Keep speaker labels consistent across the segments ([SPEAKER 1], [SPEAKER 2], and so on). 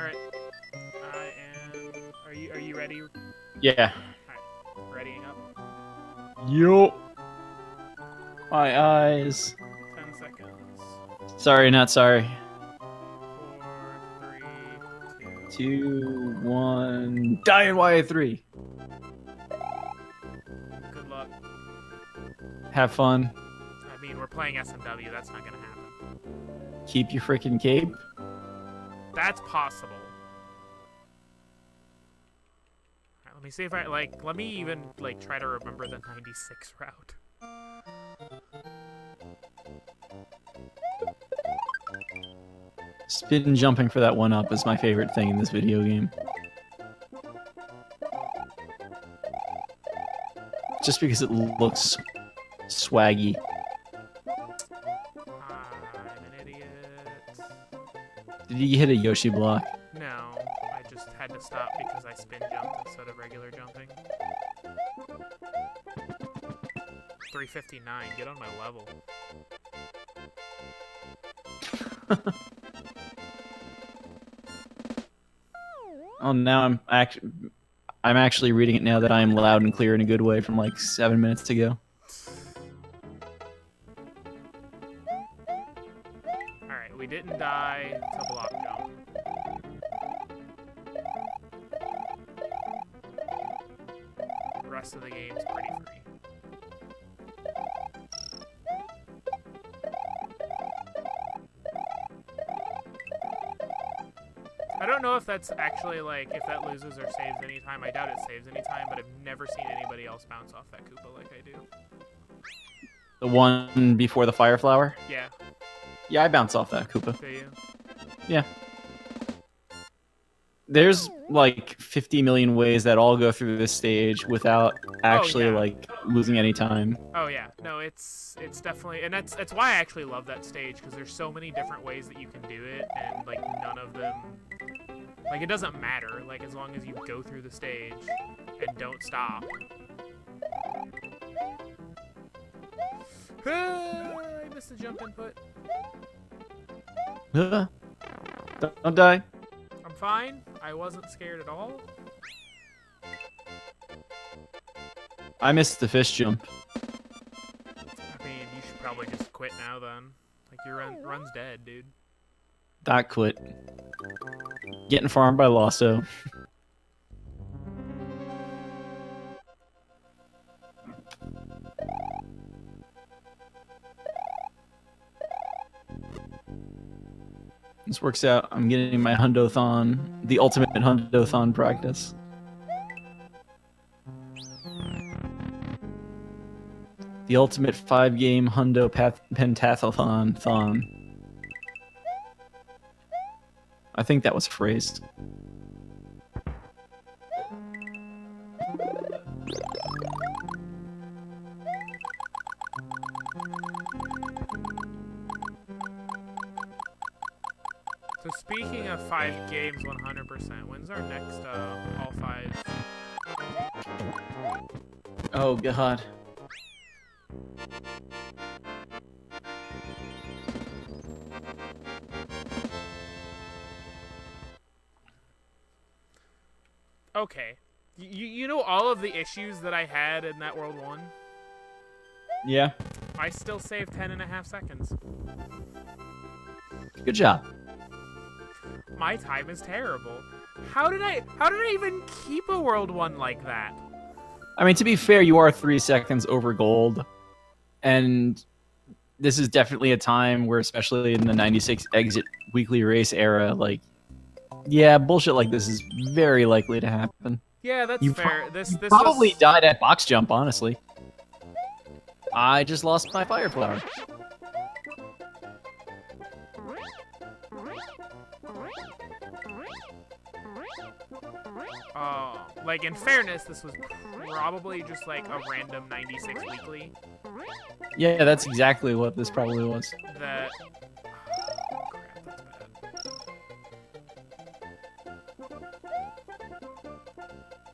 [SPEAKER 1] Alright. I am... Are you ready?
[SPEAKER 2] Yeah.
[SPEAKER 1] Alright. Readying up.
[SPEAKER 2] Yo. My eyes.
[SPEAKER 1] 10 seconds.
[SPEAKER 2] Sorry, not sorry.
[SPEAKER 1] 4, 3, 2...
[SPEAKER 2] 2, 1. Die in YA3.
[SPEAKER 1] Good luck.
[SPEAKER 2] Have fun.
[SPEAKER 1] I mean, we're playing SMW. That's not gonna happen.
[SPEAKER 2] Keep your freaking cape.
[SPEAKER 1] That's possible. Alright, let me see if I, let me even, try to remember the 96 route.
[SPEAKER 2] Spin jumping for that one up is my favorite thing in this video game. Just because it looks swaggy.
[SPEAKER 1] I'm an idiot.
[SPEAKER 2] Did you hit a Yoshi block?
[SPEAKER 1] No, I just had to stop because I spin jumped instead of regular jumping. 359, get on my level.
[SPEAKER 2] Oh, now I'm actually reading it now that I am loud and clear in a good way from like 7 minutes ago.
[SPEAKER 1] Alright, we didn't die to block jump. The rest of the game's pretty free. I don't know if that's actually, if that loses or saves anytime. I doubt it saves anytime, but I've never seen anybody else bounce off that Koopa like I do.
[SPEAKER 2] The one before the fire flower?
[SPEAKER 1] Yeah.
[SPEAKER 2] Yeah, I bounce off that Koopa.
[SPEAKER 1] Do you?
[SPEAKER 2] Yeah. There's like 50 million ways that all go through this stage without actually
[SPEAKER 1] yeah.
[SPEAKER 2] losing any time.
[SPEAKER 1] Oh yeah, no, it's definitely, and that's why I actually love that stage, because there's so many different ways that you can do it, and none of them, it doesn't matter, as long as you go through the stage and don't stop. I missed the jump input.
[SPEAKER 2] Don't die.
[SPEAKER 1] I'm fine. I wasn't scared at all.
[SPEAKER 2] I missed the fish jump.
[SPEAKER 1] I mean, you should probably just quit now then. Your run's dead, dude.
[SPEAKER 2] That quit. Getting farmed by Lasso. This works out. I'm getting my Hundothon, the ultimate Hundothon practice. The ultimate 5-game Hundo Pentathlon. I think that was phrased.
[SPEAKER 1] So speaking of 5 games 100%, when's our next all 5?
[SPEAKER 2] Oh god.
[SPEAKER 1] Okay. You know all of the issues that I had in that World 1?
[SPEAKER 2] Yeah.
[SPEAKER 1] I still saved 10.5 seconds.
[SPEAKER 2] Good job.
[SPEAKER 1] My time is terrible. How did I even keep a World 1 like that?
[SPEAKER 2] I mean, to be fair, you are 3 seconds over gold. And this is definitely a time where, especially in the 96 exit weekly race era, yeah, bullshit like this is very likely to happen.
[SPEAKER 1] Yeah, that's fair. This
[SPEAKER 2] probably
[SPEAKER 1] was...
[SPEAKER 2] died at box jump, honestly. I just lost my fire flower.
[SPEAKER 1] in fairness, this was probably just a random 96 weekly.
[SPEAKER 2] Yeah, that's exactly what this probably was.
[SPEAKER 1] That... Oh, crap, that's bad.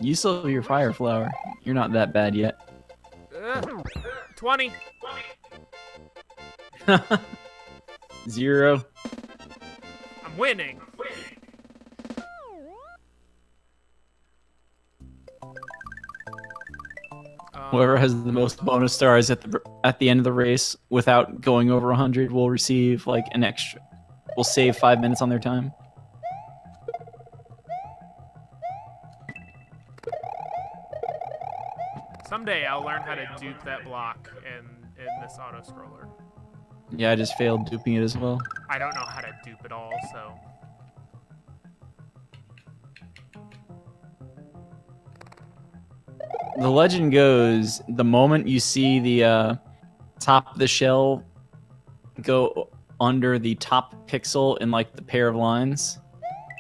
[SPEAKER 2] You still have your fire flower. You're not that bad yet.
[SPEAKER 1] 20!
[SPEAKER 2] 0.
[SPEAKER 1] I'm winning!
[SPEAKER 2] Whoever has the most bonus stars at the end of the race without going over 100 will receive like an extra. Will save 5 minutes on their time.
[SPEAKER 1] Someday I'll learn how to dupe that block in this auto scroller.
[SPEAKER 2] Yeah, I just failed duping it as well.
[SPEAKER 1] I don't know how to dupe it all, so.
[SPEAKER 2] The legend goes, the moment you see the top of the shell go under the top pixel in like the pair of lines.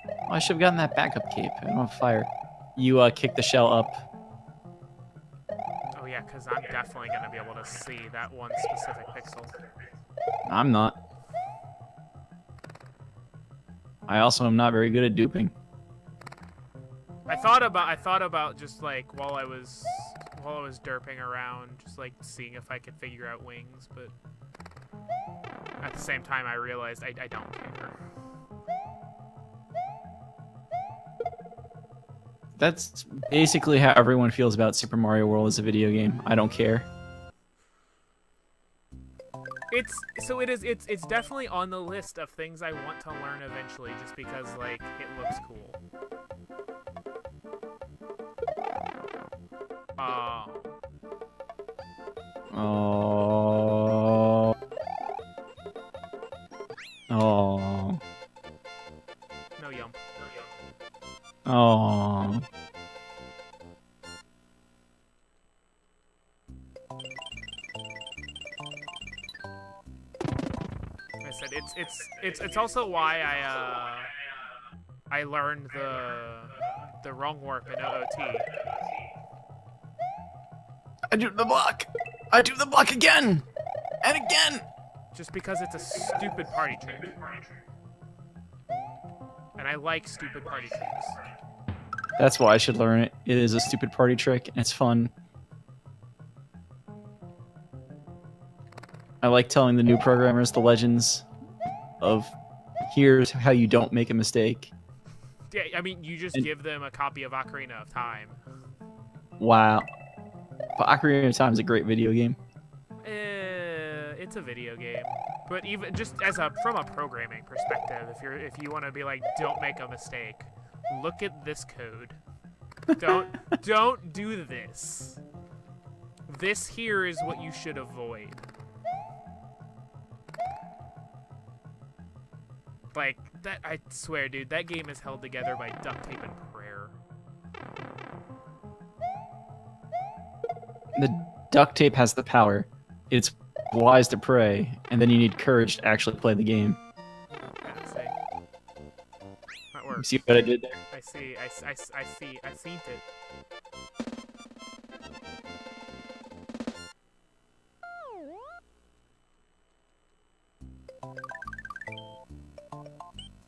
[SPEAKER 2] Oh, I should have gotten that backup cape. I don't have fire. You kick the shell up.
[SPEAKER 1] Oh yeah, because I'm definitely going to be able to see that one specific pixel.
[SPEAKER 2] I'm not. I also am not very good at duping.
[SPEAKER 1] I thought about just like while I was derping around, just like seeing if I could figure out wings, but at the same time I realized I don't care.
[SPEAKER 2] That's basically how everyone feels about Super Mario World as a video game. I don't care.
[SPEAKER 1] It's definitely on the list of things I want to learn eventually, just because like it looks cool.
[SPEAKER 2] Oh. Oh.
[SPEAKER 1] No yum.
[SPEAKER 2] Oh.
[SPEAKER 1] Like I said, it's also why I learned the wrong warp in OOT.
[SPEAKER 2] I do the block. I do the block again and again.
[SPEAKER 1] Just because it's a stupid party trick. And I like stupid party tricks.
[SPEAKER 2] That's why I should learn it. It is a stupid party trick and it's fun. I like telling the new programmers the legends of here's how you don't make a mistake.
[SPEAKER 1] Yeah, I mean, you just give them a copy of Ocarina of Time.
[SPEAKER 2] Wow. But Ocarina of Time is a great video game.
[SPEAKER 1] It's a video game, but even just from a programming perspective, if you want to be like, don't make a mistake, look at this code. Don't do this. This here is what you should avoid. Like that, I swear, dude, that game is held together by duct tape and prayer.
[SPEAKER 2] The duct tape has the power. It's wise to pray, and then you need courage to actually play the game.
[SPEAKER 1] Yeah, see. That works.
[SPEAKER 2] See what I did there?
[SPEAKER 1] I see. I seen it.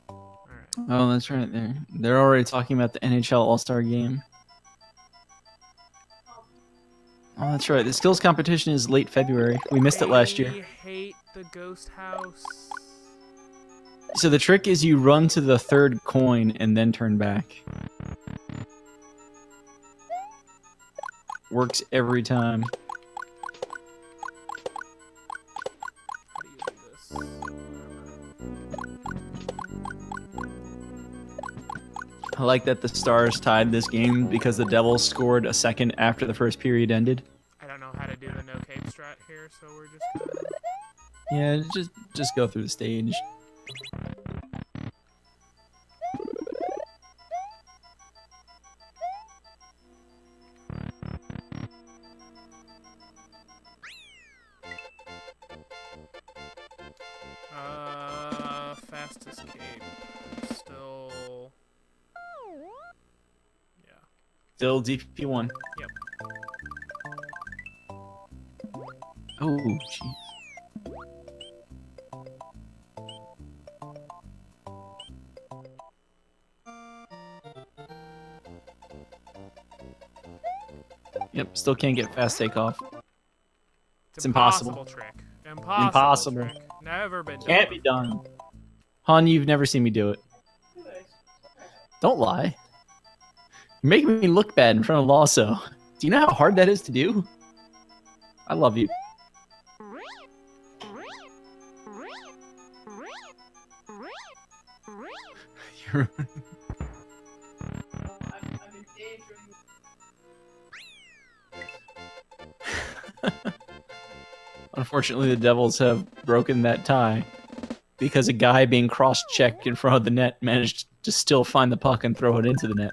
[SPEAKER 1] Alright.
[SPEAKER 2] Oh, that's right there. They're already talking about the NHL All-Star Game. Oh, that's right. The skills competition is late February. We missed it last year.
[SPEAKER 1] I hate the ghost house.
[SPEAKER 2] So the trick is you run to the third coin and then turn back. Works every time.
[SPEAKER 1] How do you do this?
[SPEAKER 2] I like that the Stars tied this game because the Devils scored a second after the first period ended.
[SPEAKER 1] I don't know how to do the no cape strat here, so we're just gonna...
[SPEAKER 2] Yeah, just go through the stage.
[SPEAKER 1] Fast escape. Still... Yeah.
[SPEAKER 2] Still DP1.
[SPEAKER 1] Yep.
[SPEAKER 2] Oh, jeez. Yep, still can't get fast takeoff. It's impossible.
[SPEAKER 1] Trick.
[SPEAKER 2] Impossible.
[SPEAKER 1] Trick. Never been done.
[SPEAKER 2] Can't be done. Hun, you've never seen me do it. Don't lie. You're making me look bad in front of Lasso. Do you know how hard that is to do? I love you. You're- Unfortunately, the Devils have broken that tie because a guy being cross-checked in front of the net managed to still find the puck and throw it into the net.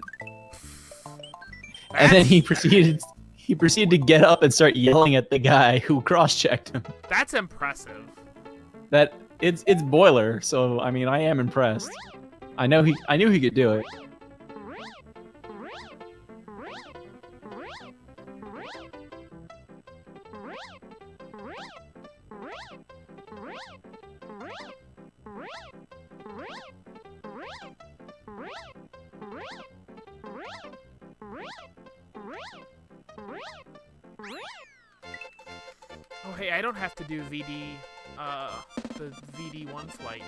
[SPEAKER 2] And then he proceeded to get up and start yelling at the guy who cross-checked him.
[SPEAKER 1] That's impressive.
[SPEAKER 2] That it's Boiler, so I mean I am impressed. I knew he could do it.
[SPEAKER 1] Oh, hey, I don't have to do the VD1 flight.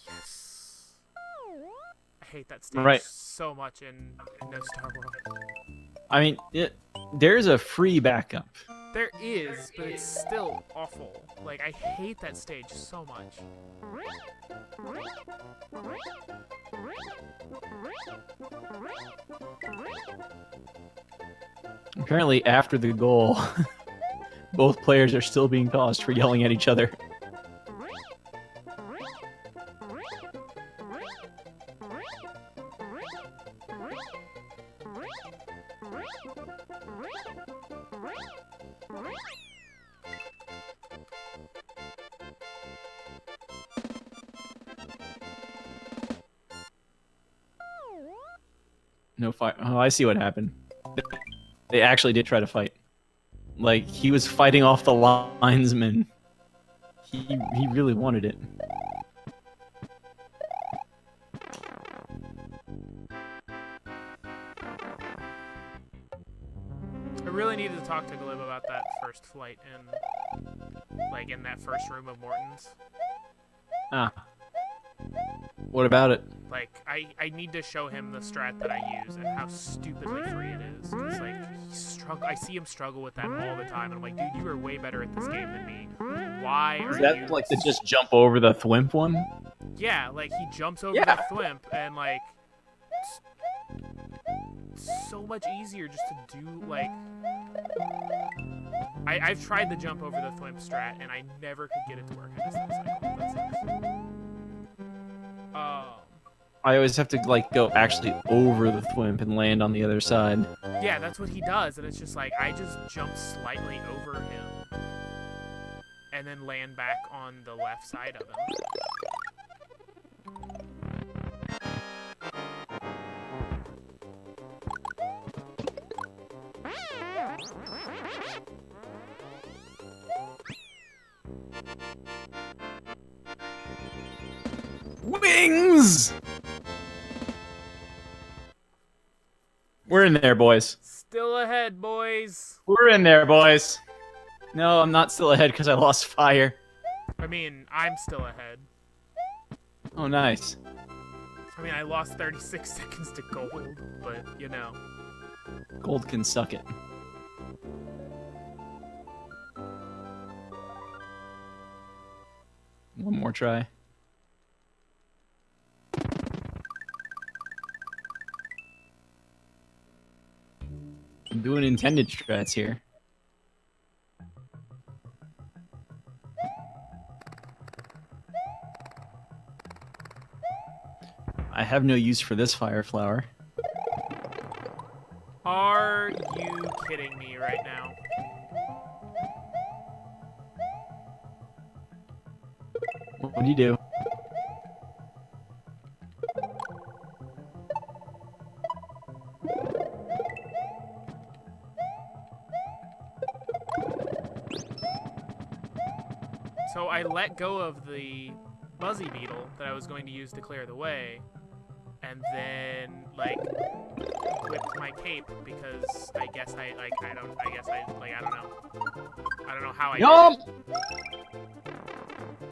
[SPEAKER 1] Yes. I hate that stage
[SPEAKER 2] Right.
[SPEAKER 1] so much in No Star World.
[SPEAKER 2] I mean, there's a free backup.
[SPEAKER 1] There is, but it's still awful. Like, I hate that stage so much.
[SPEAKER 2] Apparently, after the goal, both players are still being tossed for yelling at each other. No fight. Oh, I see what happened. They actually did try to fight. Like, he was fighting off the linesman. He really wanted it.
[SPEAKER 1] I really needed to talk to Glib about that first flight in that first room of Morton's.
[SPEAKER 2] Ah. What about it?
[SPEAKER 1] Like, I need to show him the strat that I use and how stupidly free it is. Cause like, I see him struggle with that all the time, and I'm like, dude, you are way better at this game than me. Why are
[SPEAKER 2] Is
[SPEAKER 1] you?
[SPEAKER 2] that like the just jump over the thwimp one?
[SPEAKER 1] Yeah, like he jumps over
[SPEAKER 2] Yeah.
[SPEAKER 1] the thwimp, and like, it's so much easier just to do like. I've tried the jump over the thwimp strat, and I never could get it to work. I just cycle. That sucks.
[SPEAKER 2] I always have to like go actually over the thwimp and land on the other side.
[SPEAKER 1] Yeah, that's what he does, and it's just like I just jump slightly over him and then land back on the left side of him.
[SPEAKER 2] Wings! We're in there, boys.
[SPEAKER 1] Still ahead, boys.
[SPEAKER 2] We're in there, boys. No, I'm not still ahead because I lost fire.
[SPEAKER 1] I mean, I'm still ahead.
[SPEAKER 2] Oh, nice.
[SPEAKER 1] I mean, I lost 36 seconds to gold, but, you know.
[SPEAKER 2] Gold can suck it. One more try. I'm doing intended strats here. I have no use for this fire flower.
[SPEAKER 1] Are you kidding me right now?
[SPEAKER 2] What do you do?
[SPEAKER 1] So I let go of the Buzzy Beetle that I was going to use to clear the way, and then, like, whipped my cape because I guess I don't know how I
[SPEAKER 2] Yum!
[SPEAKER 1] did it.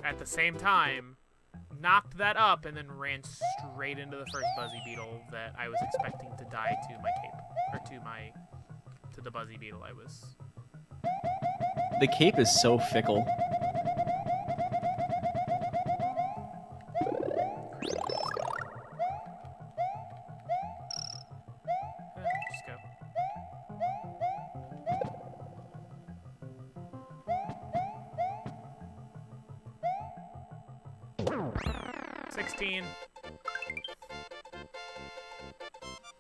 [SPEAKER 1] At the same time, knocked that up and then ran straight into the first Buzzy Beetle that I was expecting to die to my cape, or to the Buzzy Beetle I was
[SPEAKER 2] The cape is so fickle.
[SPEAKER 1] Just go. $16.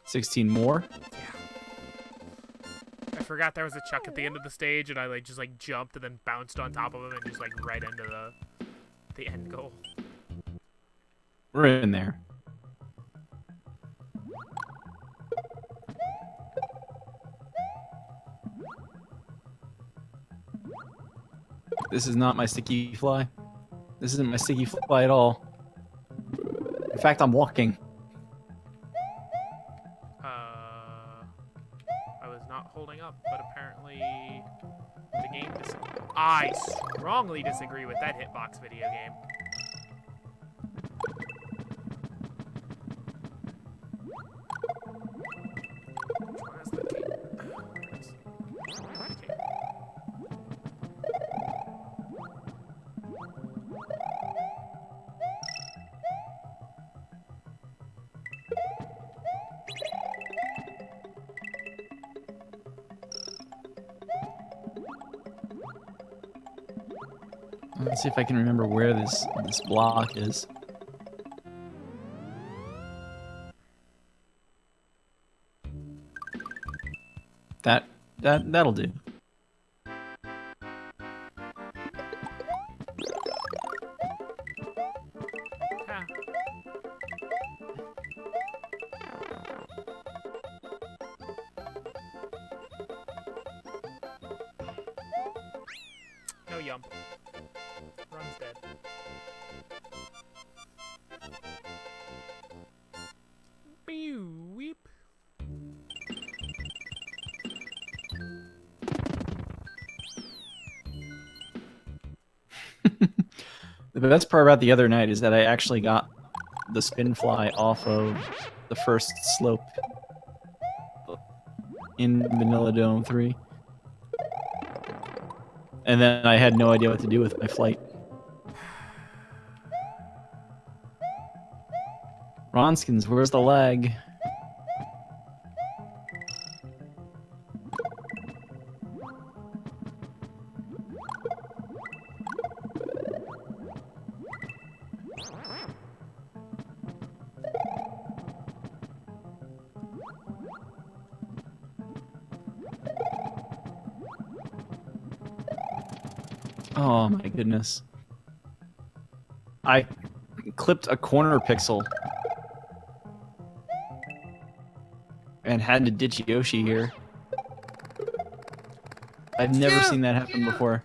[SPEAKER 2] 16 more.
[SPEAKER 1] I forgot there was a chuck at the end of the stage, and I like just like jumped and then bounced on top of him and just like right into the end goal.
[SPEAKER 2] We're in there. This is not my sticky fly. This isn't my sticky fly at all. In fact, I'm walking.
[SPEAKER 1] I was not holding up, but apparently the game I strongly disagree with that hitbox video game. Which one has the cape? Okay.
[SPEAKER 2] Let's see if I can remember where this block is. That'll do.
[SPEAKER 1] Ah. No yump. Run's dead. Weep.
[SPEAKER 2] The best part about the other night is that I actually got the spin fly off of the first slope in Vanilla Dome 3. And then I had no idea what to do with my flight. Ronskins, where's the lag? Oh my goodness. I clipped a corner pixel and had to ditch Yoshi here. I've never seen that happen before.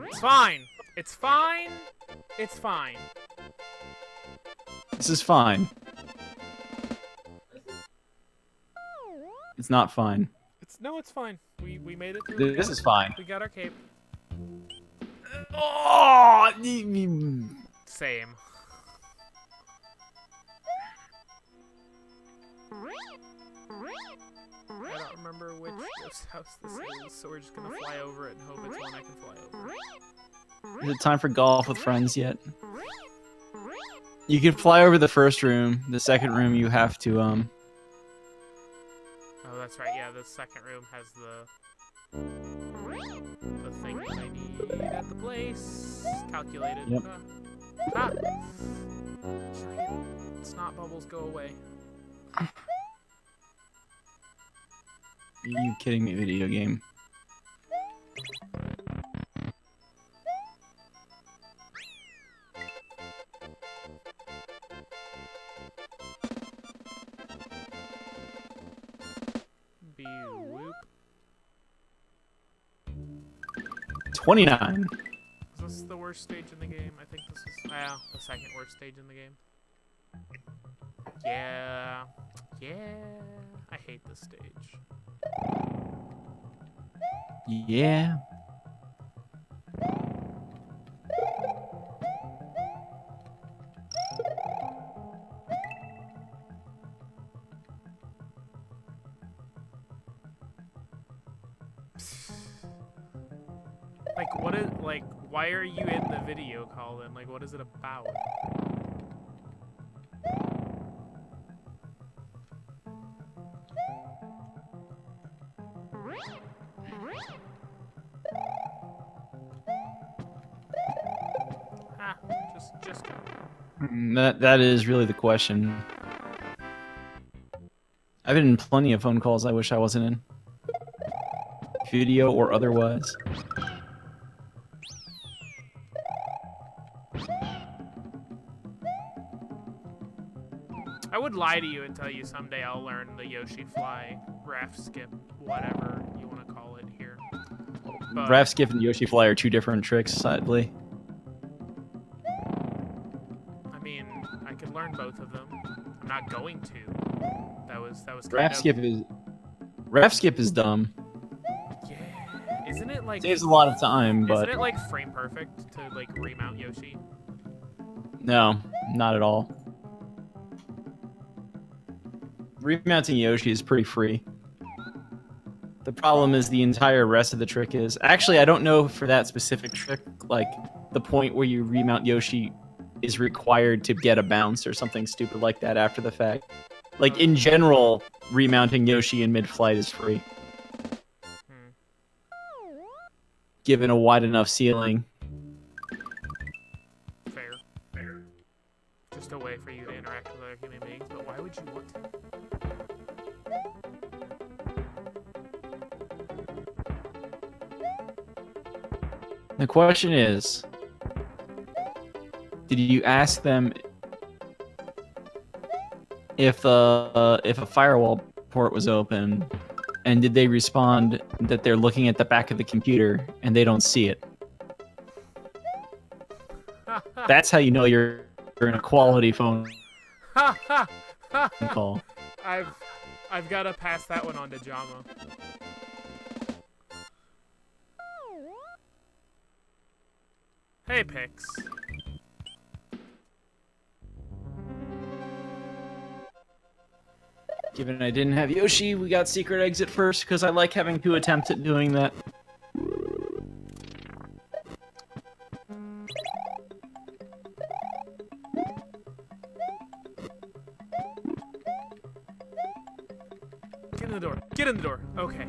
[SPEAKER 1] It's fine. It's fine. It's fine.
[SPEAKER 2] This is fine. It's not fine.
[SPEAKER 1] It's fine. We made it through.
[SPEAKER 2] This is fine.
[SPEAKER 1] We got our cape.
[SPEAKER 2] Oh!
[SPEAKER 1] Same. I don't remember which ghost house this is, so we're just gonna fly over it and hope it's one I can fly over.
[SPEAKER 2] Is it time for golf with friends yet? You can fly over the first room. The second room you have to
[SPEAKER 1] Oh, that's right. Yeah, the second room has the thing that I need at the place. Calculated.
[SPEAKER 2] Yep.
[SPEAKER 1] Ah! Snot bubbles go away.
[SPEAKER 2] Are you kidding me, video game?
[SPEAKER 1] Whoop.
[SPEAKER 2] 29.
[SPEAKER 1] Is this the worst stage in the game? I think this is the second worst stage in the game. Yeah. I hate this stage.
[SPEAKER 2] Yeah.
[SPEAKER 1] Why are you in the video call then? Like, what is it about? Ah, just go.
[SPEAKER 2] That is really the question. I've been in plenty of phone calls I wish I wasn't in. Video or otherwise.
[SPEAKER 1] I would lie to you and tell you someday I'll learn the Yoshi Fly, raft skip, whatever you want to call it here. But
[SPEAKER 2] Raft Skip and Yoshi Fly are two different tricks, sadly.
[SPEAKER 1] I mean, I could learn both of them. I'm not going to. That was kind
[SPEAKER 2] Raft Skip is dumb.
[SPEAKER 1] Yeah. Isn't it like
[SPEAKER 2] Saves a lot of time, but
[SPEAKER 1] isn't it like frame perfect to like remount Yoshi?
[SPEAKER 2] no, not at all. Remounting Yoshi is pretty free. The problem is the entire rest of the trick is... Actually, I don't know for that specific trick, like, the point where you remount Yoshi is required to get a bounce or something stupid like that after the fact. Like, in general, remounting Yoshi in mid-flight is free. Given a wide enough ceiling.
[SPEAKER 1] Fair. Just a way for you to interact with other human beings, but why would you want to?
[SPEAKER 2] The question is, did you ask them if a firewall port was open, and did they respond that they're looking at the back of the computer and they don't see it? That's how you know you're in a quality phone call.
[SPEAKER 1] I've got to pass that one on to Jama. Hey, Pix.
[SPEAKER 2] Given I didn't have Yoshi, we got secret exit first because I like having 2 attempts at doing that.
[SPEAKER 1] Get in the door. Get in the door. Okay.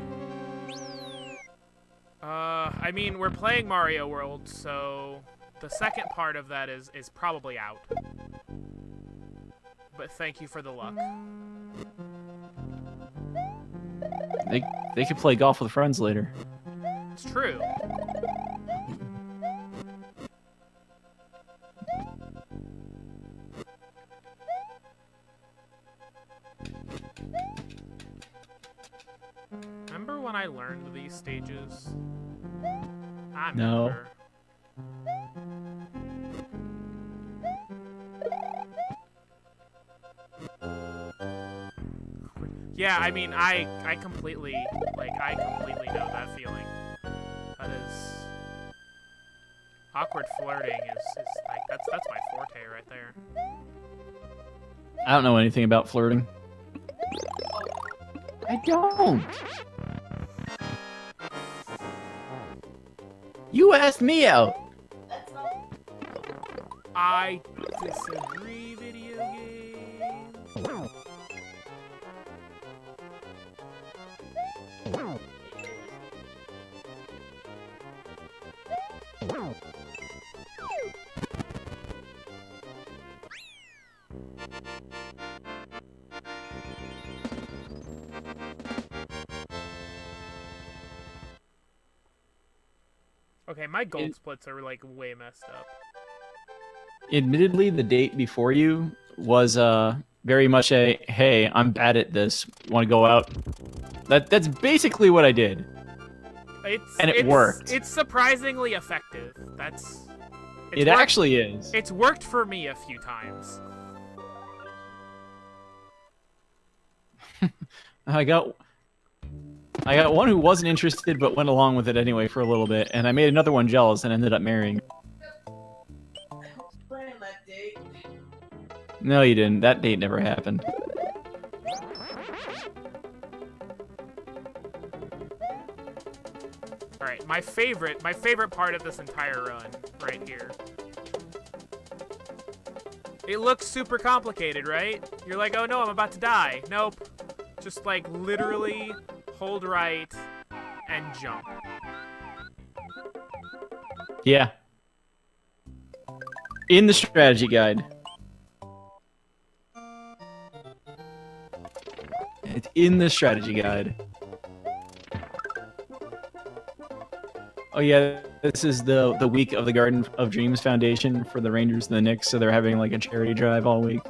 [SPEAKER 1] I mean, we're playing Mario World, so the second part of that is probably out. But thank you for the luck.
[SPEAKER 2] They could play golf with friends later.
[SPEAKER 1] It's true. Remember when I learned these stages? I
[SPEAKER 2] No.
[SPEAKER 1] remember. Yeah, I mean, I completely know that feeling. That is... Awkward flirting is like, that's my forte right there.
[SPEAKER 2] I don't know anything about flirting. I don't. You asked me out.
[SPEAKER 1] I disagree, video game. Okay, my gold splits are like way messed up.
[SPEAKER 2] Admittedly, the date before you was very much a, hey, I'm bad at this. Want to go out? That's basically what I did. It worked.
[SPEAKER 1] It's surprisingly effective.
[SPEAKER 2] It actually is.
[SPEAKER 1] It's worked for me a few times.
[SPEAKER 2] I got one who wasn't interested but went along with it anyway for a little bit, and I made another one jealous and ended up marrying. No, you didn't. That date never happened.
[SPEAKER 1] Alright, my favorite part of this entire run, right here. It looks super complicated, right? You're like, oh no, I'm about to die. Nope. Just like literally hold right and jump.
[SPEAKER 2] Yeah. In the strategy guide. It's in the strategy guide. Oh yeah, this is the week of the Garden of Dreams Foundation for the Rangers and the Knicks, so they're having like a charity drive all week.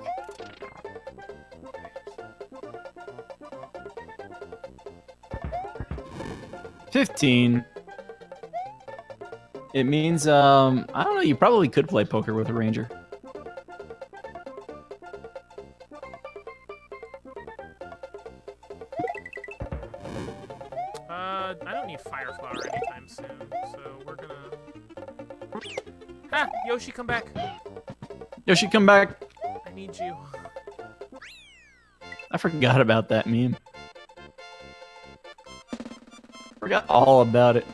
[SPEAKER 2] $15. It means I don't know, you probably could play poker with a ranger.
[SPEAKER 1] I don't need Fire Flower anytime soon, so we're gonna... Ha! Yoshi, come back!
[SPEAKER 2] Yoshi, come back!
[SPEAKER 1] I need you.
[SPEAKER 2] I forgot about that meme. Forgot all about it.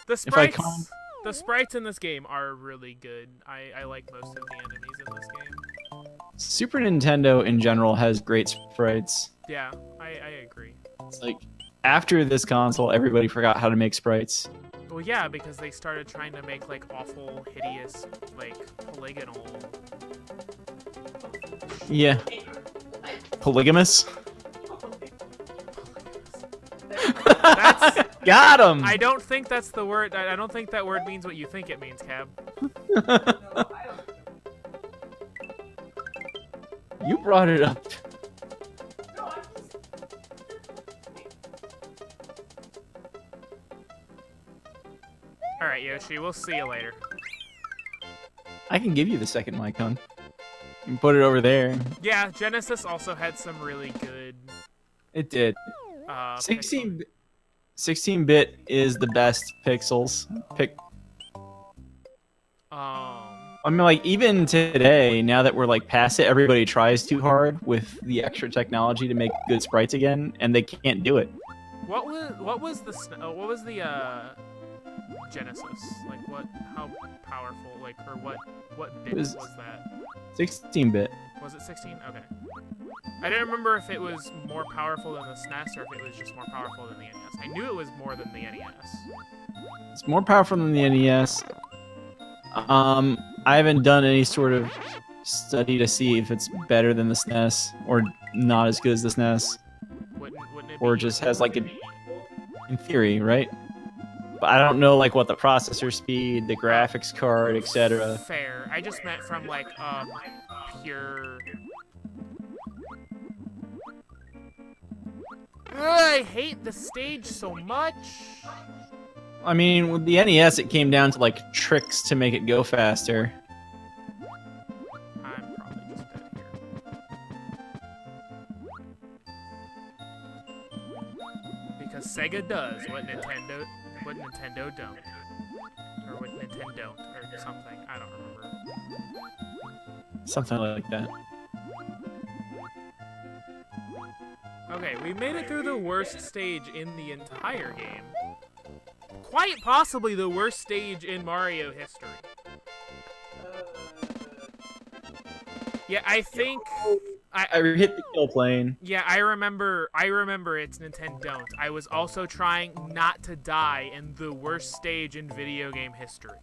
[SPEAKER 1] The
[SPEAKER 2] If I
[SPEAKER 1] sprites, the sprites in this game are really good. I like most of the enemies in this game.
[SPEAKER 2] Super Nintendo in general has great sprites.
[SPEAKER 1] Yeah, I agree.
[SPEAKER 2] It's like, after this console, everybody forgot how to make sprites.
[SPEAKER 1] Well, yeah, because they started trying to make like awful, hideous, like polygonal.
[SPEAKER 2] Yeah. Polygamous?
[SPEAKER 1] That's.
[SPEAKER 2] Got him!
[SPEAKER 1] I don't think that's the word. I don't think that word means what you think it means, Cab.
[SPEAKER 2] You brought it up.
[SPEAKER 1] Alright, Yoshi, we'll see you later.
[SPEAKER 2] I can give you the second mic, hon. You can put it over there.
[SPEAKER 1] Yeah, Genesis also had some really good.
[SPEAKER 2] It did. 16-bit is the best pixels. I mean, like, even today, now that we're, like, past it, everybody tries too hard with the extra technology to make good sprites again, and they can't do it.
[SPEAKER 1] What was the Genesis? Like, how powerful, like, or what bit was that?
[SPEAKER 2] 16-bit.
[SPEAKER 1] Was it 16? Okay. I didn't remember if it was more powerful than the SNES or if it was just more powerful than the NES. I knew it was more than the NES.
[SPEAKER 2] It's more powerful than the NES. I haven't done any sort of study to see if it's better than the SNES or not as good as the SNES.
[SPEAKER 1] Wouldn't it
[SPEAKER 2] Or
[SPEAKER 1] be
[SPEAKER 2] just has like a, in theory, right? But I don't know like what the processor speed, the graphics card, etc.
[SPEAKER 1] Fair. I just meant from like pure. Ugh, I hate the stage so much.
[SPEAKER 2] I mean, with the NES, it came down to like tricks to make it go faster.
[SPEAKER 1] I'm probably just dead here. Because Sega does what Nintendo don't. Or what Nintendo don't, or something. I don't remember.
[SPEAKER 2] Something like that.
[SPEAKER 1] Okay, we made it through the worst stage in the entire game. Quite possibly the worst stage in Mario history. Yeah, I think
[SPEAKER 2] I hit the kill plane.
[SPEAKER 1] Yeah, I remember it's Nintendo. I was also trying not to die in the worst stage in video game history.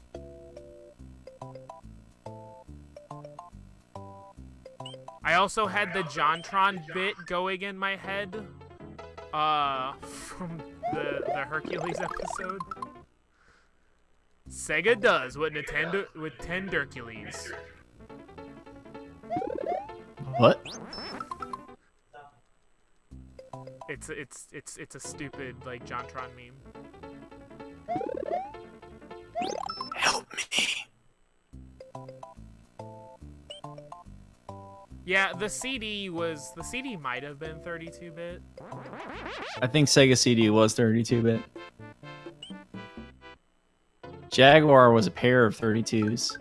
[SPEAKER 1] I also had the JonTron bit going in my head from the Hercules episode. Sega does what Nintendo with Tendercules.
[SPEAKER 2] What?
[SPEAKER 1] It's a stupid like JonTron meme.
[SPEAKER 2] Help me.
[SPEAKER 1] Yeah, the CD might have been 32-bit.
[SPEAKER 2] I think Sega CD was 32-bit. Jaguar was a pair of 32s.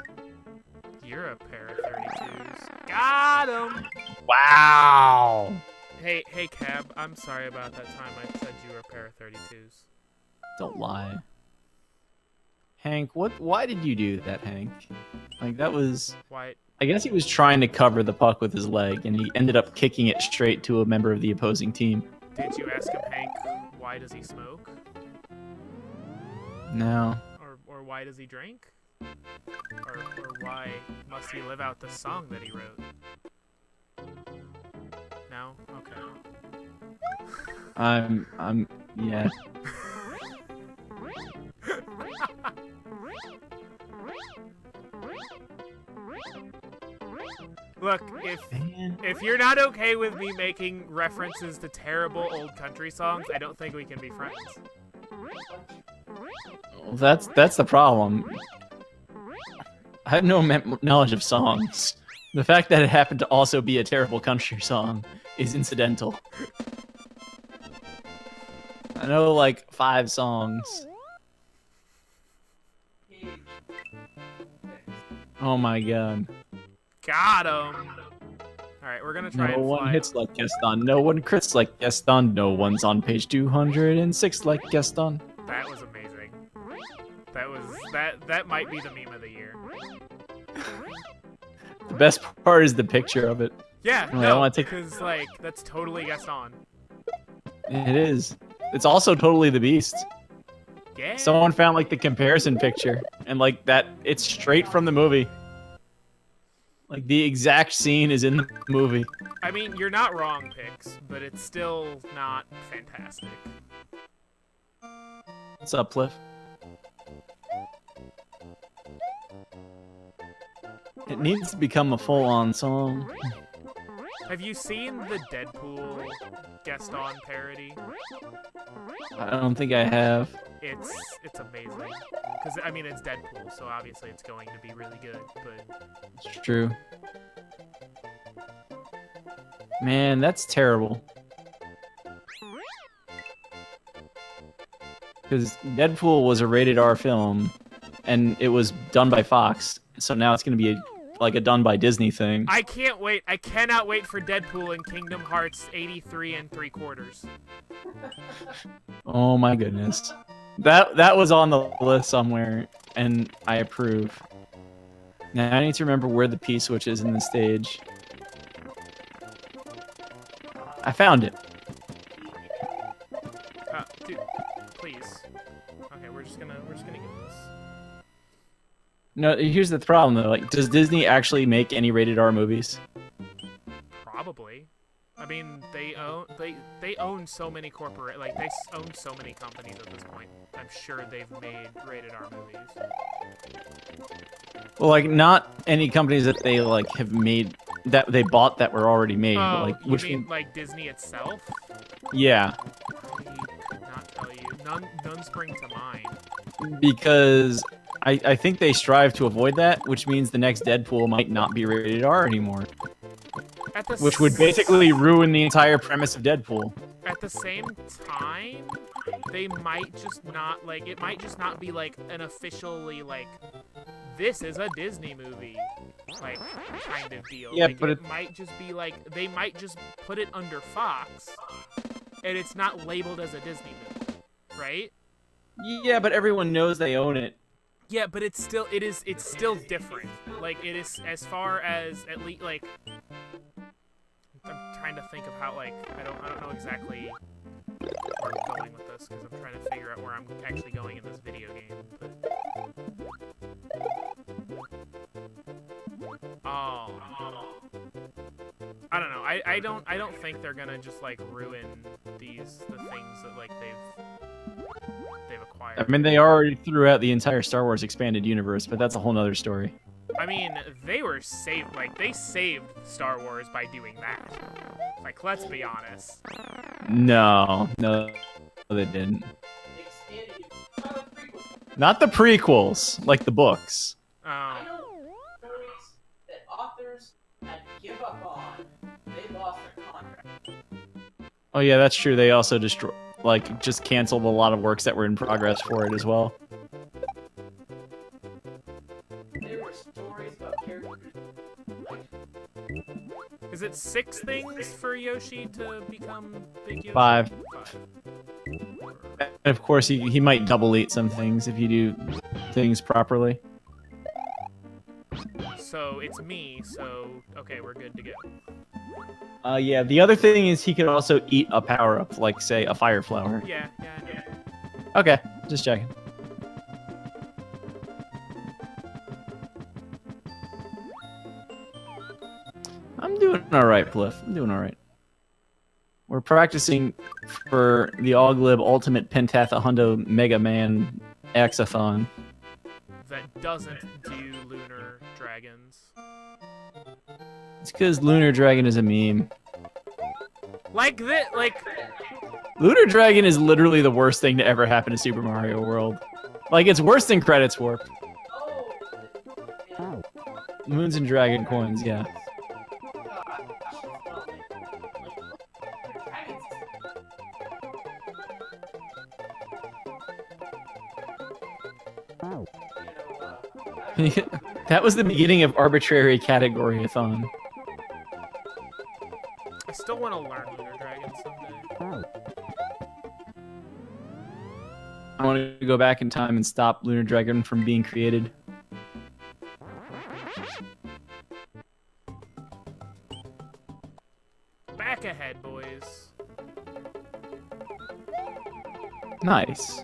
[SPEAKER 1] You're a pair of 32s. Got him!
[SPEAKER 2] Wow!
[SPEAKER 1] Hey, Cab, I'm sorry about that time I said you were a pair of 32s.
[SPEAKER 2] Don't lie. Hank, why did you do that, Hank? Like, that was...
[SPEAKER 1] Why?
[SPEAKER 2] I guess he was trying to cover the puck with his leg, and he ended up kicking it straight to a member of the opposing team.
[SPEAKER 1] Did you ask him, Hank, why does he smoke?
[SPEAKER 2] No.
[SPEAKER 1] Or why does he drink? Or why must he live out the song that he wrote? No? Okay.
[SPEAKER 2] Yeah.
[SPEAKER 1] Look, if you're not okay with me making references to terrible old country songs, I don't think we can be friends.
[SPEAKER 2] Well, that's the problem. I have no knowledge of songs. The fact that it happened to also be a terrible country song is incidental. I know like 5 songs. Oh my god.
[SPEAKER 1] Got him! Alright, we're gonna try
[SPEAKER 2] No
[SPEAKER 1] and
[SPEAKER 2] one
[SPEAKER 1] fly.
[SPEAKER 2] hits like Gaston, no one crits like Gaston, no one's on page 206 like Gaston.
[SPEAKER 1] That was amazing. That might be the meme of the year.
[SPEAKER 2] The best part is the picture of it.
[SPEAKER 1] Yeah,
[SPEAKER 2] I
[SPEAKER 1] no,
[SPEAKER 2] wanna take-
[SPEAKER 1] because like that's totally Gaston.
[SPEAKER 2] It is. It's also totally the Beast.
[SPEAKER 1] Yeah.
[SPEAKER 2] Someone found like the comparison picture, and like that, it's straight from the movie. Like the exact scene is in the movie.
[SPEAKER 1] I mean, you're not wrong, Pix, but it's still not fantastic.
[SPEAKER 2] What's up, Cliff? It needs to become a full-on song.
[SPEAKER 1] Have you seen the Deadpool Gaston parody?
[SPEAKER 2] I don't think I have.
[SPEAKER 1] It's amazing. Because, I mean, it's Deadpool, so obviously it's going to be really good, but...
[SPEAKER 2] It's true. Man, that's terrible. Because Deadpool was a rated R film, and it was done by Fox, so now it's going to be like a done by Disney thing.
[SPEAKER 1] I can't wait. I cannot wait for Deadpool in Kingdom Hearts 83 3/4.
[SPEAKER 2] Oh my goodness. That was on the list somewhere, and I approve. Now I need to remember where the P-switch is in the stage. I found it.
[SPEAKER 1] Dude, please. Okay, we're just gonna get this.
[SPEAKER 2] No, here's the problem though. Like, does Disney actually make any rated R movies?
[SPEAKER 1] Probably. I mean, they own so many they own so many companies at this point. I'm sure they've made rated R movies.
[SPEAKER 2] Well, like not any companies that they like have made that they bought that were already made. But,
[SPEAKER 1] Oh,
[SPEAKER 2] like
[SPEAKER 1] you
[SPEAKER 2] which
[SPEAKER 1] mean
[SPEAKER 2] one?
[SPEAKER 1] like Disney itself?
[SPEAKER 2] Yeah,
[SPEAKER 1] I could not tell you. None spring to mind.
[SPEAKER 2] because I think they strive to avoid that, which means the next Deadpool might not be rated R anymore,
[SPEAKER 1] At the
[SPEAKER 2] which would basically ruin the entire premise of Deadpool.
[SPEAKER 1] At the same time, they might just not it might just not be like an officially this is a Disney movie kind of deal.
[SPEAKER 2] Yeah,
[SPEAKER 1] Like,
[SPEAKER 2] but
[SPEAKER 1] it might just be they might just put it under Fox and it's not labeled as a Disney movie, right?
[SPEAKER 2] Yeah, but everyone knows they own it.
[SPEAKER 1] Yeah, but it's still different. Like it is as far as at least I'm trying to think of how I don't know exactly where I'm going with this because I'm trying to figure out where I'm actually going in this video game. Oh, I don't know. I don't think they're gonna just ruin the things that they've acquired.
[SPEAKER 2] I mean, they already threw out the entire Star Wars expanded universe, but that's a whole nother story.
[SPEAKER 1] I mean, they were saved. They saved Star Wars by doing that. Let's be honest.
[SPEAKER 2] No, they didn't. Not the prequels, like the books.
[SPEAKER 1] Oh.
[SPEAKER 3] Stories that authors had to give up on. They lost their contract.
[SPEAKER 2] Oh yeah, that's true. They also just canceled a lot of works that were in progress for it as well.
[SPEAKER 3] There were stories about characters.
[SPEAKER 1] Is it 6 things for Yoshi to become Big Yoshi?
[SPEAKER 2] 5.
[SPEAKER 1] 5.
[SPEAKER 2] And of course, he might double eat some things if you do things properly.
[SPEAKER 1] So it's me. So okay, we're good to go.
[SPEAKER 2] Yeah, the other thing is he could also eat a power-up, like, say, a fire flower.
[SPEAKER 1] Yeah, I know.
[SPEAKER 2] Okay, just checking. I'm doing alright, Pliff. I'm doing alright. We're practicing for the Auglib Ultimate Pentatha Hundo Mega Man Axathon.
[SPEAKER 1] That doesn't do lunar dragons.
[SPEAKER 2] It's because Lunar Dragon is a meme.
[SPEAKER 1] Like that, like
[SPEAKER 2] Lunar Dragon is literally the worst thing to ever happen to Super Mario World. Like, it's worse than Credits Warp.
[SPEAKER 3] Oh, yeah.
[SPEAKER 2] Moons and Dragon Coins, yeah. That was the beginning of Arbitrary Category-a-thon.
[SPEAKER 1] I still want to learn lunar dragons someday.
[SPEAKER 2] I want to go back in time and stop Lunar Dragon from being created.
[SPEAKER 1] Back ahead, boys.
[SPEAKER 2] Nice.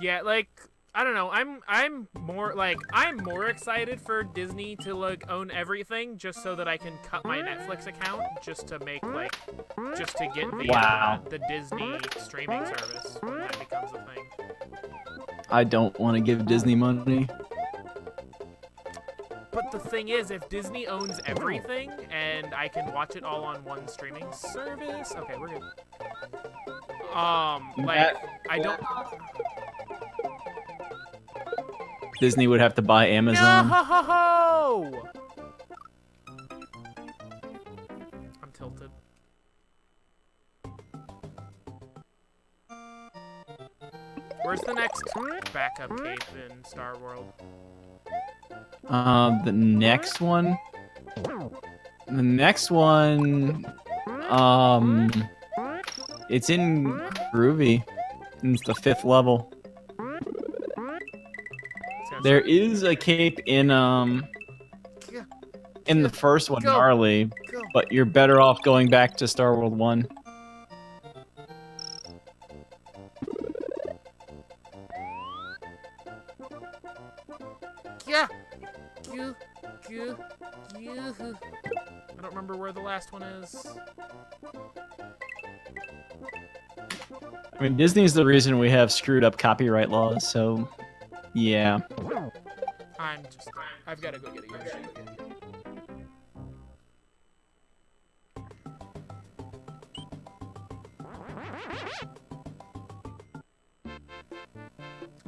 [SPEAKER 1] Yeah, like I don't know. I'm more excited for Disney to like own everything just so that I can cut my Netflix account just to make just to get the Disney streaming service when that becomes a thing.
[SPEAKER 2] I don't want to give Disney money.
[SPEAKER 1] But the thing is, if Disney owns everything and I can watch it all on one streaming service, okay, we're good. I don't.
[SPEAKER 2] Disney would have to buy Amazon.
[SPEAKER 1] No! I'm tilted. Where's the next backup cape in Star World?
[SPEAKER 2] The next one. It's in Groovy. It's the 5th level. There is a cape in the first one, Gnarly, but you're better off going back to Star World 1.
[SPEAKER 1] Yeah. I don't remember where the last one is.
[SPEAKER 2] I mean, Disney's the reason we have screwed up copyright laws, so yeah.
[SPEAKER 1] I've got to go get a Yoshi.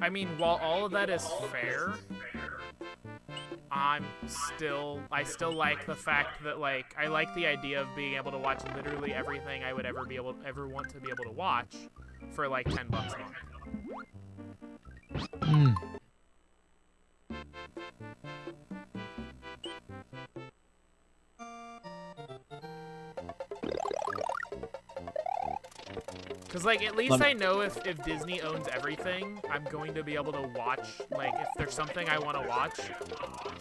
[SPEAKER 1] I mean, while all of that is fair, I still like the fact that, like, I like the idea of being able to watch literally everything I would ever want to be able to watch for like $10 a month. Because, like, at least I know if Disney owns everything, I'm going to be able to watch, like, if there's something I want to watch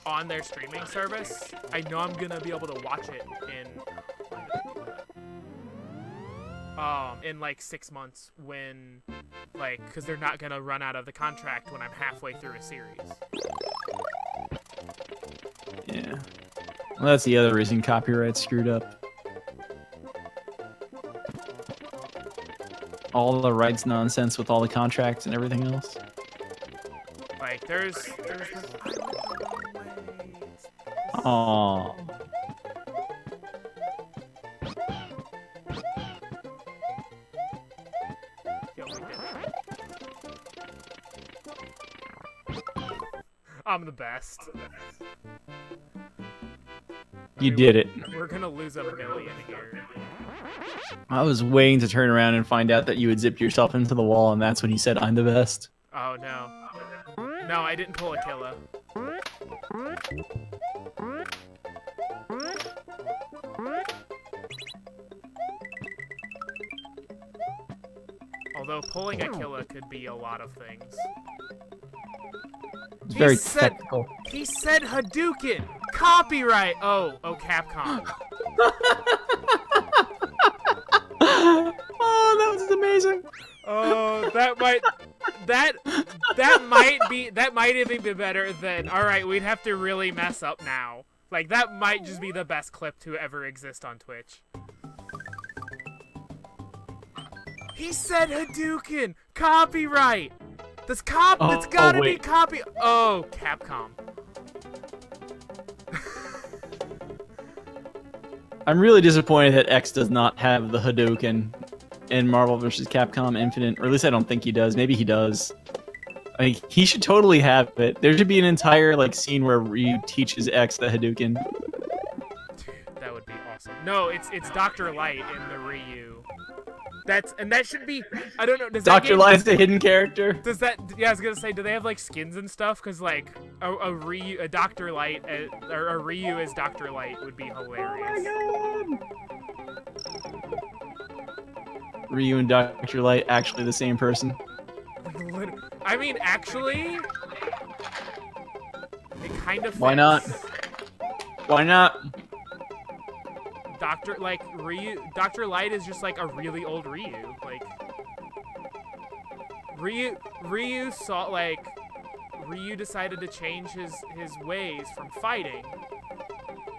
[SPEAKER 1] on their streaming service, I know I'm going to be able to watch it in like 6 months when, like, because they're not going to run out of the contract when I'm halfway through a series.
[SPEAKER 2] Yeah. Well, that's the other reason copyright's screwed up. All the rights nonsense with all the contracts and everything else.
[SPEAKER 1] Like, there's
[SPEAKER 2] Aww.
[SPEAKER 1] Yo, I'm the best.
[SPEAKER 2] You did it.
[SPEAKER 1] We're gonna lose 1 million here.
[SPEAKER 2] I was waiting to turn around and find out that you would zip yourself into the wall, and that's when you said, I'm the best.
[SPEAKER 1] Oh no. No, I didn't pull a killer. Although pulling a killer could be a lot of things.
[SPEAKER 2] It's very
[SPEAKER 1] said-
[SPEAKER 2] technical.
[SPEAKER 1] He said Hadouken! Copyright! Oh, Capcom.
[SPEAKER 2] Oh, that was amazing.
[SPEAKER 1] Oh, that might even be better than, alright, we'd have to really mess up now. Like, that might just be the best clip to ever exist on Twitch. He said Hadouken! Copyright! That's gotta be
[SPEAKER 2] wait.
[SPEAKER 1] copy. Oh, Capcom.
[SPEAKER 2] I'm really disappointed that X does not have the Hadouken in Marvel vs. Capcom Infinite, or at least I don't think he does. Maybe he does. Like, he should totally have it. There should be an entire like scene where Ryu teaches X the Hadouken.
[SPEAKER 1] That would be awesome. No, it's Dr. Light in the Ryu. That should be. I don't know. Does that
[SPEAKER 2] Dr.
[SPEAKER 1] game-
[SPEAKER 2] Light's the hidden character.
[SPEAKER 1] Does that? Yeah, I was gonna say, do they have like skins and stuff? Cause like a Dr. Light or a Ryu as Dr. Light would be hilarious.
[SPEAKER 2] Ryu and Dr. Light actually the same person.
[SPEAKER 1] I mean, actually, it kind of.
[SPEAKER 2] Why not?
[SPEAKER 1] fits.
[SPEAKER 2] Why not?
[SPEAKER 1] Dr. Light is just like a really old Ryu. Like Ryu saw Ryu decided to change his ways from fighting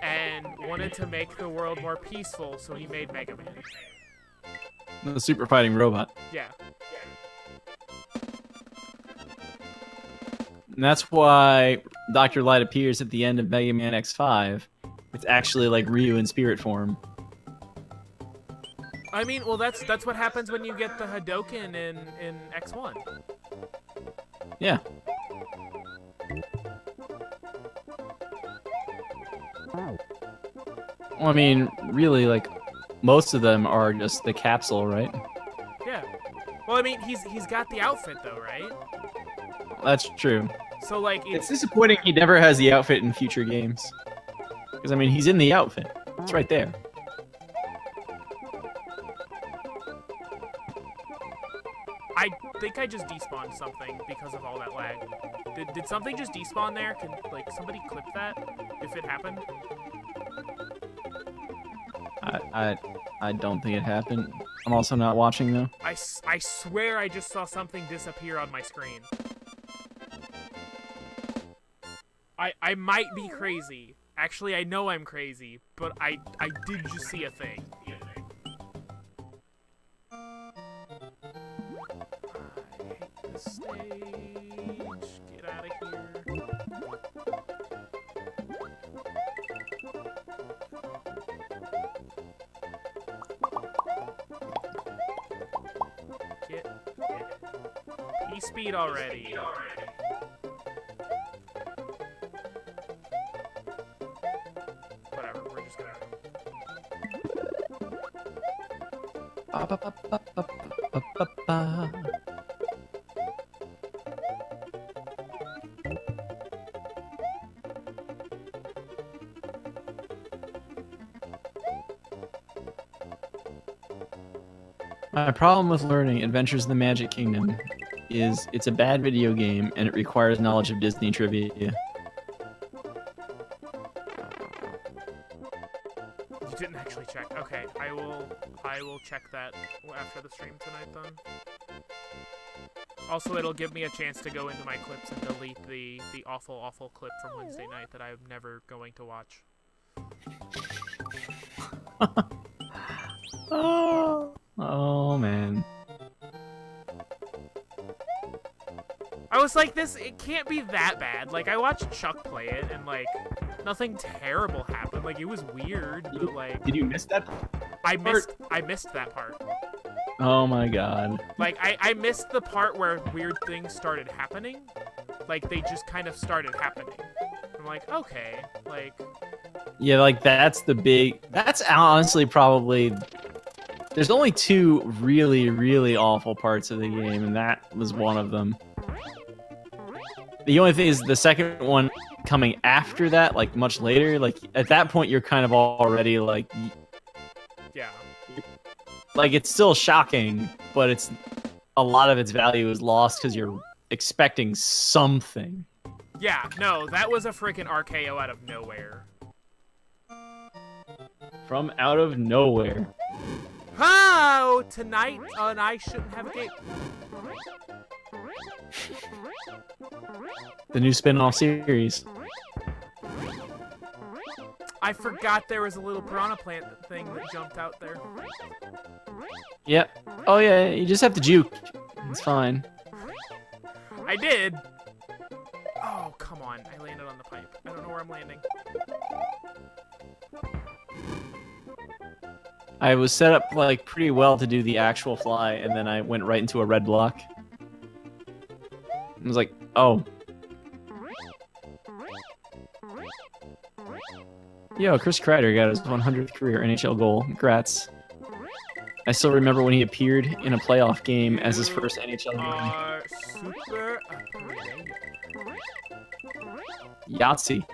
[SPEAKER 1] and wanted to make the world more peaceful, so he made Mega Man.
[SPEAKER 2] The super fighting robot.
[SPEAKER 1] Yeah.
[SPEAKER 2] And that's why Dr. Light appears at the end of Mega Man X5. It's actually like Ryu in spirit form.
[SPEAKER 1] I mean, well, that's what happens when you get the Hadouken in X1.
[SPEAKER 2] Yeah. Well, I mean, really, like, most of them are just the capsule, right?
[SPEAKER 1] Yeah. Well, I mean, he's got the outfit though, right?
[SPEAKER 2] That's true.
[SPEAKER 1] So like
[SPEAKER 2] It's disappointing he never has the outfit in future games. Because, I mean, he's in the outfit. It's right there.
[SPEAKER 1] I think I just despawned something because of all that lag. Did something just despawn there? Can like somebody clip that if it happened?
[SPEAKER 2] I don't think it happened. I'm also not watching, though.
[SPEAKER 1] I swear I just saw something disappear on my screen. I might be crazy. Actually, I know I'm crazy, but I did just see a thing. I hate this stage. Get out of here. Get P-speed already. Whatever, we're just gonna...
[SPEAKER 2] My problem with learning Adventures in the Magic Kingdom is it's a bad video game and it requires knowledge of Disney trivia.
[SPEAKER 1] You didn't actually check. Okay, I will check that after the stream tonight then. Also, it'll give me a chance to go into my clips and delete the awful clip from Wednesday night that I'm never going to watch.
[SPEAKER 2] Oh man.
[SPEAKER 1] I was like, it can't be that bad. Like, I watched Chuck play it, and, like, nothing terrible happened. Like, it was weird, but, like...
[SPEAKER 2] Did you miss that?
[SPEAKER 1] I missed that part.
[SPEAKER 2] Oh my god.
[SPEAKER 1] Like, I missed the part where weird things started happening. Like, they just kind of started happening. I'm like, okay, like,
[SPEAKER 2] Yeah, like that's the big. That's honestly probably. There's only two really, really awful parts of the game, and that was one of them. The only thing is the second one coming after that, like much later, like at that point you're kind of already like,
[SPEAKER 1] yeah.
[SPEAKER 2] like it's still shocking, but it's a lot of its value is lost because you're expecting something.
[SPEAKER 1] Yeah, no, that was a freaking RKO out of nowhere.
[SPEAKER 2] From out of nowhere.
[SPEAKER 1] Oh, tonight, and I shouldn't have a game.
[SPEAKER 2] The new spin-off series.
[SPEAKER 1] I forgot there was a little piranha plant thing that jumped out there.
[SPEAKER 2] Yep. Oh yeah, you just have to juke. It's fine.
[SPEAKER 1] I did. Oh, come on. I landed on the pipe. I don't know where I'm landing.
[SPEAKER 2] I was set up like pretty well to do the actual fly, and then I went right into a red block. I was like, oh. Yo, Chris Kreider got his 100th career NHL goal. Congrats. I still remember when he appeared in a playoff game as his first NHL game.
[SPEAKER 1] Super appreciated.
[SPEAKER 2] Yahtzee.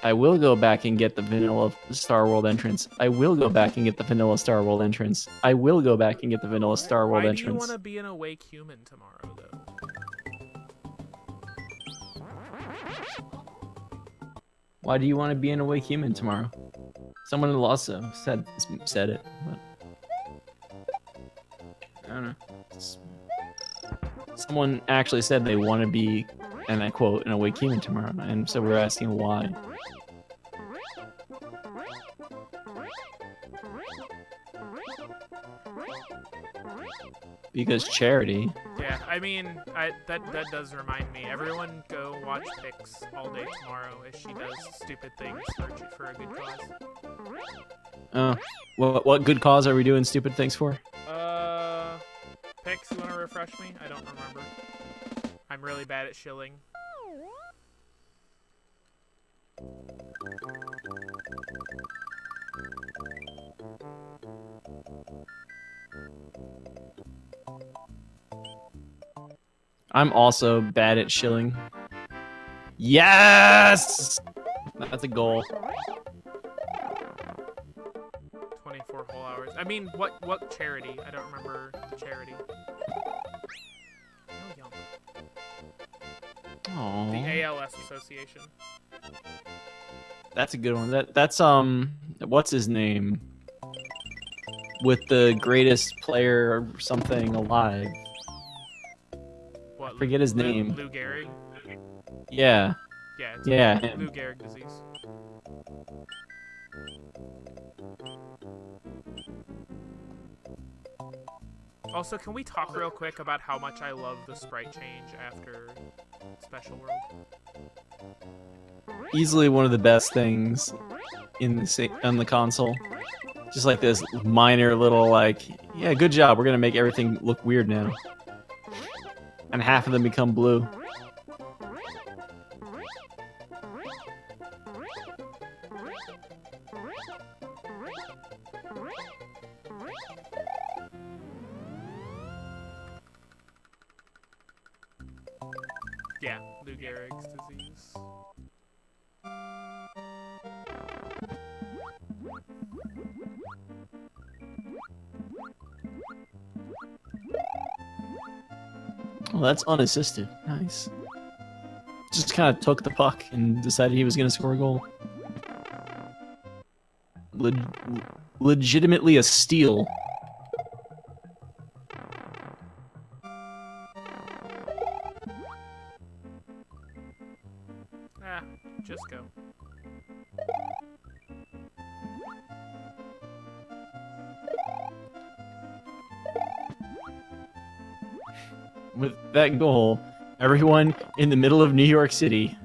[SPEAKER 2] I will go back and get the vanilla Star World entrance. I will go back and get the vanilla Star World entrance. I will go back and get the vanilla Star World
[SPEAKER 1] Why
[SPEAKER 2] entrance.
[SPEAKER 1] do you want to be an awake human tomorrow, though?
[SPEAKER 2] Why do you want to be an awake human tomorrow? Someone also said it, but I don't know. Someone actually said they want to be, and I quote, an awake human tomorrow, and so we're asking why. Because charity.
[SPEAKER 1] Yeah, I mean, that does remind me. Everyone go watch Pix all day tomorrow as she does stupid things for a good cause.
[SPEAKER 2] What good cause are we doing stupid things for?
[SPEAKER 1] Pix, you want to refresh me? I don't remember. I'm really bad at shilling.
[SPEAKER 2] I'm also bad at shilling. Yes! That's a goal.
[SPEAKER 1] 24 whole hours. I mean, what charity? I don't remember the charity. Oh, yum.
[SPEAKER 2] Aww.
[SPEAKER 1] The ALS Association.
[SPEAKER 2] That's a good one. That's what's his name? With the greatest player or something alive.
[SPEAKER 1] What,
[SPEAKER 2] Forget his name.
[SPEAKER 1] Lou Gehrig?
[SPEAKER 2] Yeah.
[SPEAKER 1] Yeah, it's
[SPEAKER 2] Yeah.
[SPEAKER 1] Lou Gehrig disease. Also, can we talk real quick about how much I love the sprite change after Special World?
[SPEAKER 2] Easily one of the best things in on the console. Just like this minor little like, yeah, good job. We're gonna make everything look weird now. And half of them become blue.
[SPEAKER 1] Yeah, Lou Gehrig's disease.
[SPEAKER 2] Well, that's unassisted. Nice. Just kind of took the puck and decided he was going to score a goal. Legitimately a steal.
[SPEAKER 1] Ah, just go.
[SPEAKER 2] With that goal, everyone in the middle of New York City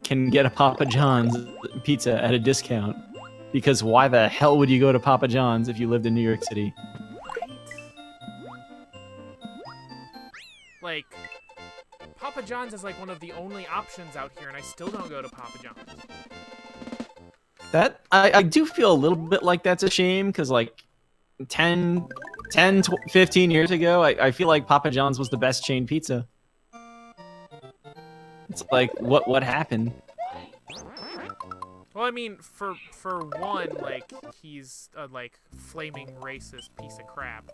[SPEAKER 2] can get a Papa John's pizza at a discount. Because why the hell would you go to Papa John's if you lived in New York City?
[SPEAKER 1] Like, Papa John's is like one of the only options out here, and I still don't go to Papa John's.
[SPEAKER 2] That I do feel a little bit like that's a shame because like 15 years ago, I feel like Papa John's was the best chain pizza. It's like what happened?
[SPEAKER 1] Well, I mean, for one, like he's a like flaming racist piece of crap.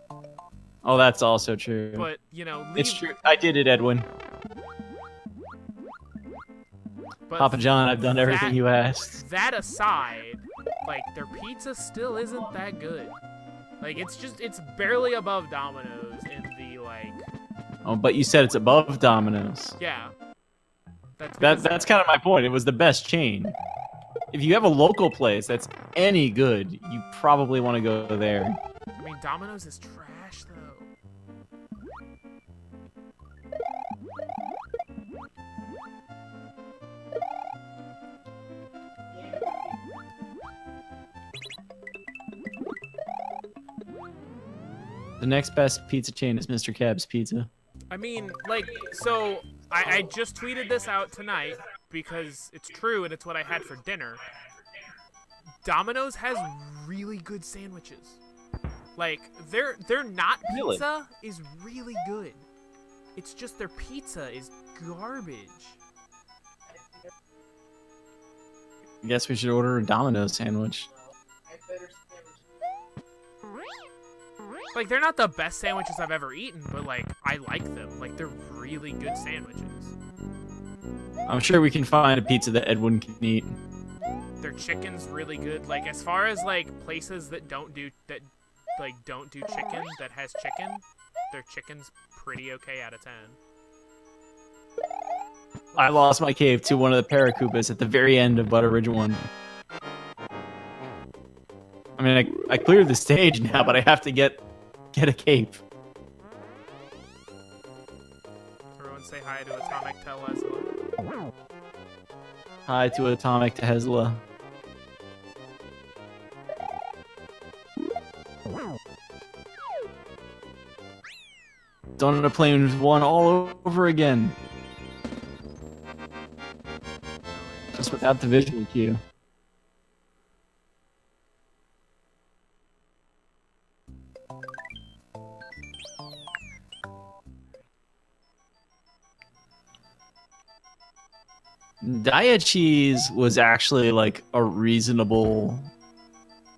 [SPEAKER 2] Oh, that's also true.
[SPEAKER 1] But you know,
[SPEAKER 2] It's true. I did it, Edwin.
[SPEAKER 1] But
[SPEAKER 2] Papa John, I've done everything you asked.
[SPEAKER 1] That aside, like their pizza still isn't that good. Like it's barely above Domino's in the like.
[SPEAKER 2] Oh, but you said it's above Domino's.
[SPEAKER 1] Yeah.
[SPEAKER 2] That's kind of my point. It was the best chain. If you have a local place that's any good, you probably want to go there.
[SPEAKER 1] I mean, Domino's is trash though.
[SPEAKER 2] The next best pizza chain is Mr. Cab's Pizza.
[SPEAKER 1] I mean, like, so I just tweeted this out tonight because it's true and it's what I had for dinner. Domino's has really good sandwiches. Like, their not
[SPEAKER 2] Really?
[SPEAKER 1] pizza is really good. It's just their pizza is garbage.
[SPEAKER 2] I guess we should order a Domino's sandwich.
[SPEAKER 1] Like, they're not the best sandwiches I've ever eaten, but, like, I like them. Like, they're really good sandwiches.
[SPEAKER 2] I'm sure we can find a pizza that Edwin can eat.
[SPEAKER 1] Their chicken's really good. Like, as far as, like, places that don't do chicken, that has chicken, their chicken's pretty okay out of 10.
[SPEAKER 2] I lost my cave to one of the Paracupas at the very end of Butter Ridge 1. I mean, I cleared the stage now, but I have to get a cape.
[SPEAKER 1] Everyone say hi to Atomic Telesla.
[SPEAKER 2] Hi to Atomic Tesla. Donut Plains 1 all over again. Just without the visual cue. Diet cheese was actually like a reasonable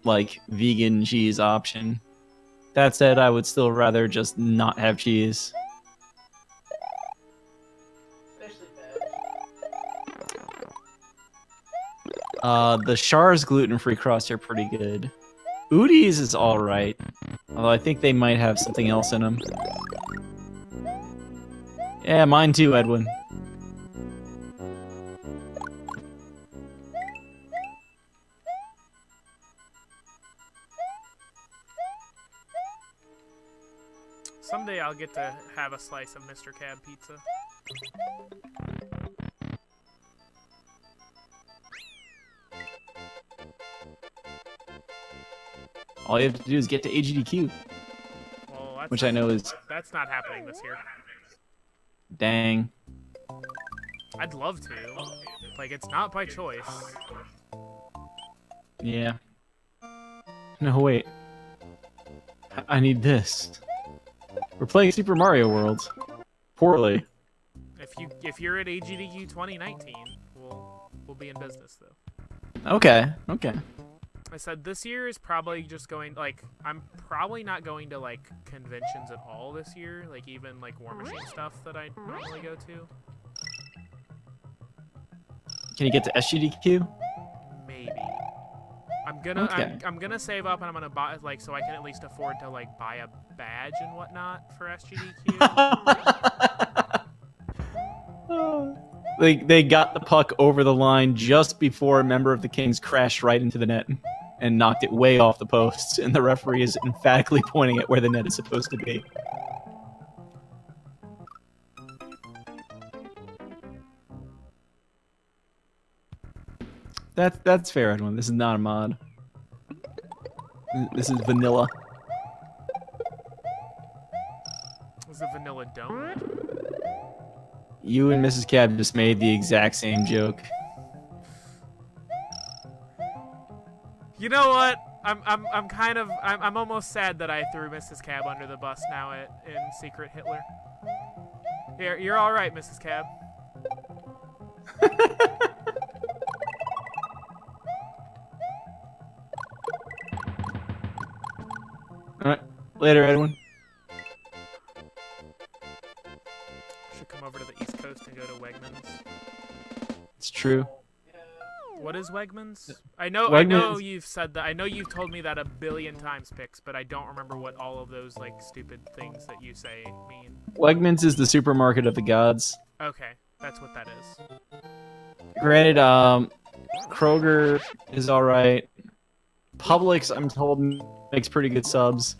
[SPEAKER 2] like vegan cheese option. That said, I would still rather just not have cheese.
[SPEAKER 3] Especially
[SPEAKER 2] The Char's gluten-free crusts are pretty good. Udi's is alright. Although I think they might have something else in them. Yeah, mine too, Edwin.
[SPEAKER 1] Someday I'll get to have a slice of Mr. Cab pizza.
[SPEAKER 2] All you have to do is get to AGDQ,
[SPEAKER 1] Well, that's
[SPEAKER 2] which I know is
[SPEAKER 1] that's not happening this year.
[SPEAKER 2] dang.
[SPEAKER 1] I'd love to. Like, it's not by choice.
[SPEAKER 2] Yeah. No, wait. I need this. We're playing Super Mario World. Poorly.
[SPEAKER 1] If you're at AGDQ 2019, we'll be in business though.
[SPEAKER 2] Okay, okay.
[SPEAKER 1] I said this year is probably just going, like, I'm probably not going to, like, conventions at all this year, like, even, like, War Machine stuff that I normally go to.
[SPEAKER 2] Can you get to SGDQ?
[SPEAKER 1] Maybe. I'm gonna,
[SPEAKER 2] Okay.
[SPEAKER 1] I'm gonna save up and I'm gonna buy, like, so I can at least afford to, like, buy a badge and whatnot for SGDQ.
[SPEAKER 2] They got the puck over the line just before a member of the Kings crashed right into the net and knocked it way off the post, and the referee is emphatically pointing at where the net is supposed to be. That's fair, Edwin. This is not a mod. This is vanilla.
[SPEAKER 1] Was it Vanilla Donut?
[SPEAKER 2] You and Mrs. Cab just made the exact same joke.
[SPEAKER 1] You know what? I'm almost sad that I threw Mrs. Cab under the bus now in Secret Hitler. Here, you're all right, Mrs. Cab.
[SPEAKER 2] All right, later, Edwin.
[SPEAKER 1] Should come over to the East Coast and go to Wegmans.
[SPEAKER 2] It's true.
[SPEAKER 1] What is Wegmans? I know
[SPEAKER 2] Wegmans-
[SPEAKER 1] you've said that. I know you've told me that a billion times, Pix, but I don't remember what all of those like stupid things that you say mean.
[SPEAKER 2] Wegmans is the supermarket of the gods.
[SPEAKER 1] Okay, that's what that is.
[SPEAKER 2] Granted, Kroger is all right. Publix, I'm told, makes pretty good subs.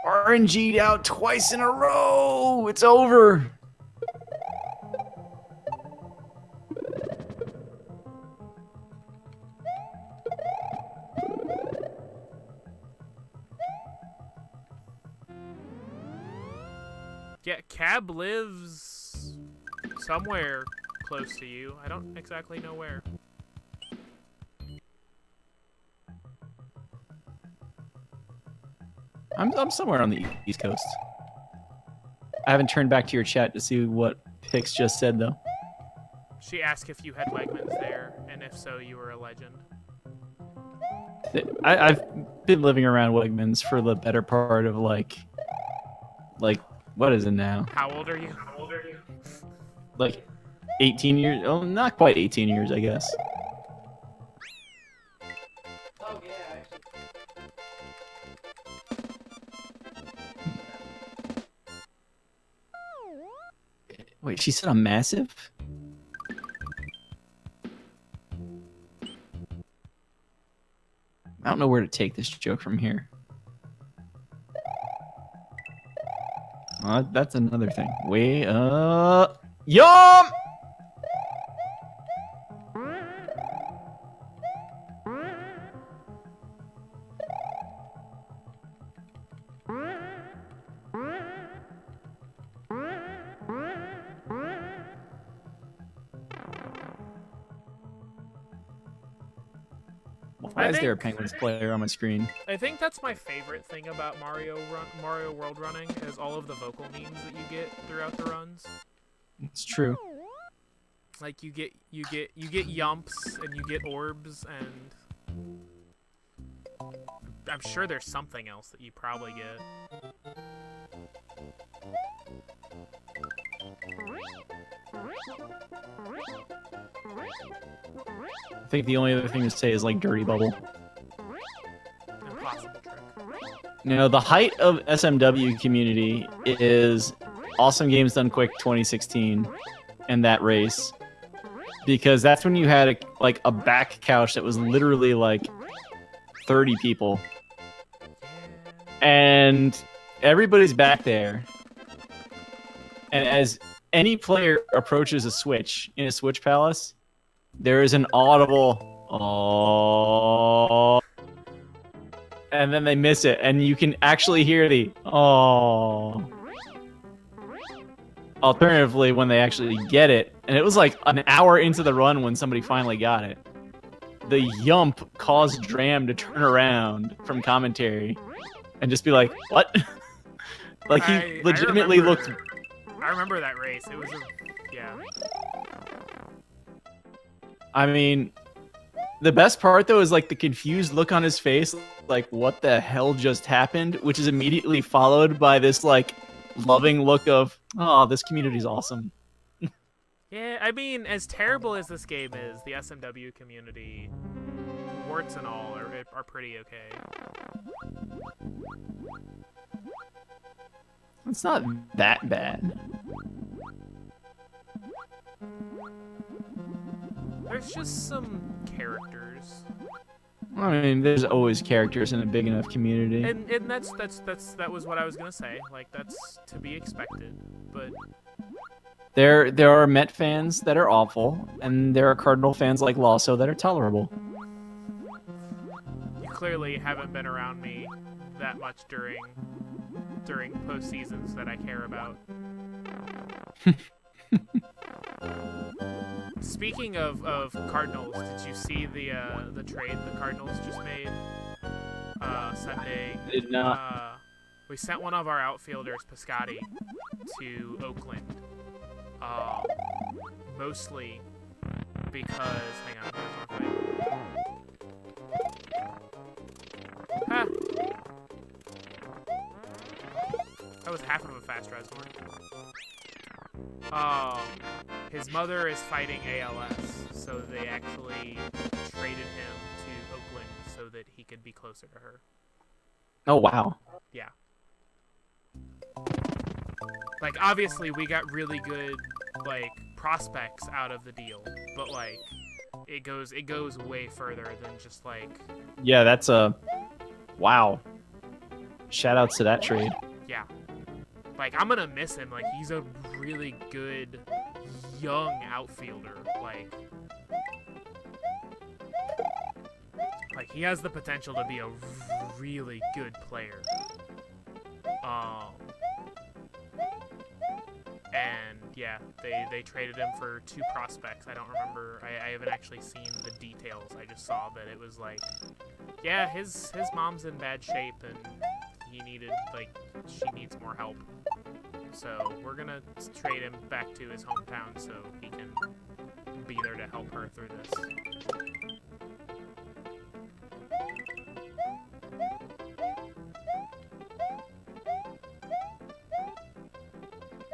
[SPEAKER 2] RNG'd out twice in a row. It's over.
[SPEAKER 1] Yeah, Cab lives somewhere close to you. I don't exactly know where.
[SPEAKER 2] I'm somewhere on the East Coast. I haven't turned back to your chat to see what Pix just said though.
[SPEAKER 1] She asked if you had Wegmans there, and if so, you were a legend.
[SPEAKER 2] I've been living around Wegmans for the better part of like what is it now?
[SPEAKER 1] How old are you?
[SPEAKER 2] Like 18 years? Oh, not quite 18 years, I guess.
[SPEAKER 3] Oh yeah, actually.
[SPEAKER 2] Wait, she said I'm massive? I don't know where to take this joke from here. That's another thing. Yum! Why is there a Penguins player on my screen?
[SPEAKER 1] I think that's my favorite thing about Mario World running is all of the vocal memes that you get throughout the runs.
[SPEAKER 2] It's true.
[SPEAKER 1] Like you get yumps and you get orbs and I'm sure there's something else that you probably get.
[SPEAKER 2] I think the only other thing to say is like Dirty Bubble.
[SPEAKER 1] Impossible trick.
[SPEAKER 2] No, the height of SMW community is Awesome Games Done Quick 2016 and that race. Because that's when you had a back couch that was literally like 30 people. And everybody's back there. And as any player approaches a switch in a Switch Palace, there is an audible "oh," and then they miss it, and you can actually hear the "oh." Alternatively, when they actually get it, and it was like an hour into the run when somebody finally got it, the yump caused Dram to turn around from commentary and just be like, "What?" Like he legitimately looked.
[SPEAKER 1] I remember that race. It was yeah.
[SPEAKER 2] I mean, the best part though is like the confused look on his face, like what the hell just happened, which is immediately followed by this like loving look of, oh, this community's awesome.
[SPEAKER 1] Yeah, I mean, as terrible as this game is, the SMW community, warts and all, are pretty okay.
[SPEAKER 2] It's not that bad.
[SPEAKER 1] There's just some characters.
[SPEAKER 2] I mean, there's always characters in a big enough community.
[SPEAKER 1] And that was what I was gonna say. Like, that's to be expected. But
[SPEAKER 2] There are Met fans that are awful, and there are Cardinal fans like Lasso that are tolerable.
[SPEAKER 1] You clearly haven't been around me that much during postseasons that I care about. Speaking of Cardinals, did you see the trade the Cardinals just made Sunday?
[SPEAKER 2] Did not.
[SPEAKER 1] We sent one of our outfielders, Piscotty, to Oakland. Mostly because, hang on, where's my fight? Ha! That was half of a fast Resmore. His mother is fighting ALS, so they actually traded him to Oakland so that he could be closer to her.
[SPEAKER 2] Oh wow.
[SPEAKER 1] Yeah. Like, obviously, we got really good, like, prospects out of the deal, but, like, it goes way further than just, like...
[SPEAKER 2] Yeah, that's a... Wow. Shout outs to that trade.
[SPEAKER 1] Yeah. Like, I'm gonna miss him. Like, he's a really good, young outfielder. Like, he has the potential to be a really good player. And yeah, they traded him for 2 prospects. I don't remember. I haven't actually seen the details. I just saw that it was like, yeah, his mom's in bad shape and she needs more help. So we're gonna trade him back to his hometown so he can be there to help her through this.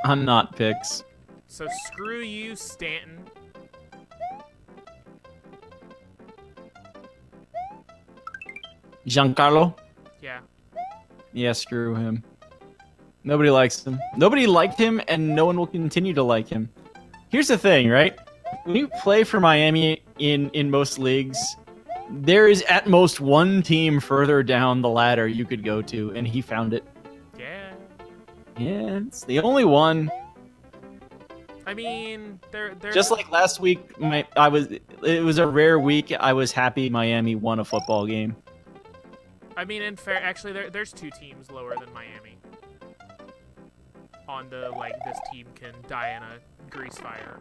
[SPEAKER 2] I'm not picks.
[SPEAKER 1] So screw you, Stanton.
[SPEAKER 2] Giancarlo?
[SPEAKER 1] Yeah.
[SPEAKER 2] Yeah, screw him. Nobody likes him. Nobody liked him, and no one will continue to like him. Here's the thing, right? When you play for Miami in most leagues, there is at most one team further down the ladder you could go to, and he found it.
[SPEAKER 1] Yeah.
[SPEAKER 2] Yeah, it's the only one.
[SPEAKER 1] I mean, they're
[SPEAKER 2] Just like last week, it was a rare week. I was happy Miami won a football game.
[SPEAKER 1] I mean, in fair, actually, there's 2 teams lower than Miami. On the, like, this team can die in a grease fire.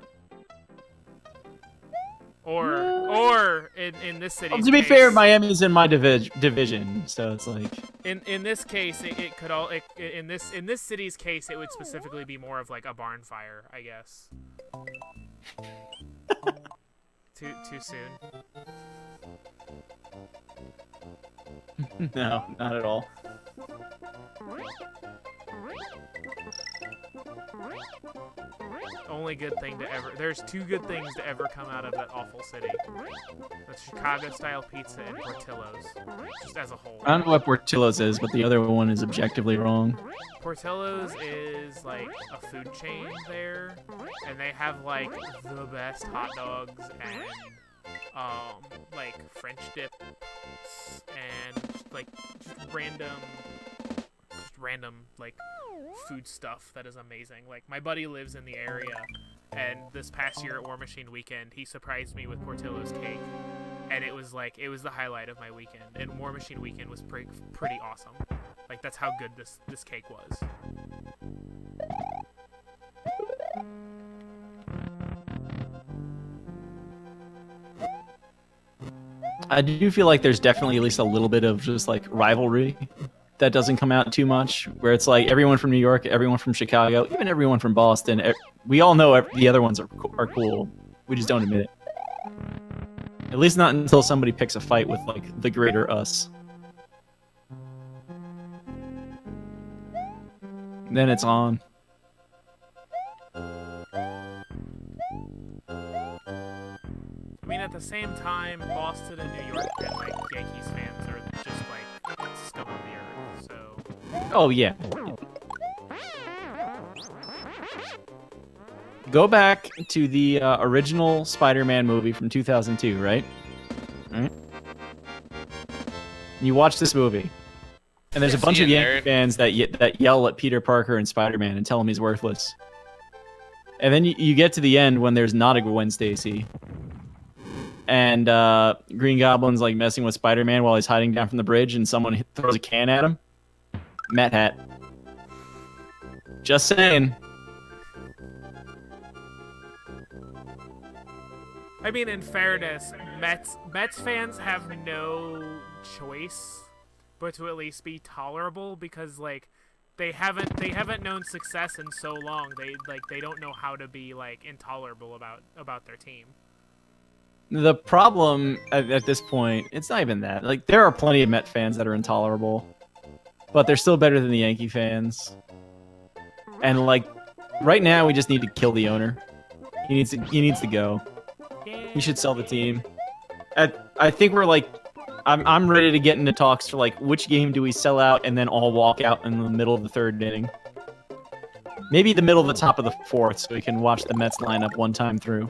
[SPEAKER 1] Or in this city's
[SPEAKER 2] Well, to be
[SPEAKER 1] case,
[SPEAKER 2] fair, Miami's in my division, so it's like...
[SPEAKER 1] In this case, it could all in this city's case, it would specifically be more of like a barn fire, I guess. Too soon.
[SPEAKER 2] No, not at all.
[SPEAKER 1] Only good thing to ever. There's 2 good things to ever come out of that awful city. That's Chicago-style pizza and Portillo's, just as a whole.
[SPEAKER 2] I don't know what Portillo's is, but the other one is objectively wrong.
[SPEAKER 1] Portillo's is like a food chain there, and they have like the best hot dogs and like French dips and like just random like food stuff that is amazing. Like, my buddy lives in the area, and this past year at War Machine Weekend, he surprised me with Portillo's cake, and it was the highlight of my weekend. And War Machine Weekend was pretty awesome. Like, that's how good this cake was.
[SPEAKER 2] I do feel like there's definitely at least a little bit of just like rivalry that doesn't come out too much, where it's like everyone from New York, everyone from Chicago, even everyone from Boston, we all know the other ones are cool. We just don't admit it. At least not until somebody picks a fight with like the greater us. Then it's on.
[SPEAKER 1] I mean, at the same time, Boston and New York and like Yankees fans are just like scum of the earth. So.
[SPEAKER 2] Oh yeah. Go back to the original Spider-Man movie from 2002, right? Right. You watch this movie, and there's a bunch of Yankee fans that yell at Peter Parker and Spider-Man and tell him he's worthless. And then you get to the end when there's not a Gwen Stacy. And Green Goblin's like messing with Spider-Man while he's hiding down from the bridge, and someone throws a can at him. Matt Hat. Just saying.
[SPEAKER 1] I mean, in fairness, Mets fans have no choice but to at least be tolerable, because like they haven't known success in so long. They don't know how to be like intolerable about their team.
[SPEAKER 2] The problem at this point, it's not even that. Like, there are plenty of Met fans that are intolerable, but they're still better than the Yankee fans. And like, right now, we just need to kill the owner. He needs to go. He should sell the team. I think we're like, I'm ready to get into talks for like, which game do we sell out and then all walk out in the middle of the third inning? Maybe the middle of the top of the fourth, so we can watch the Mets lineup one time through.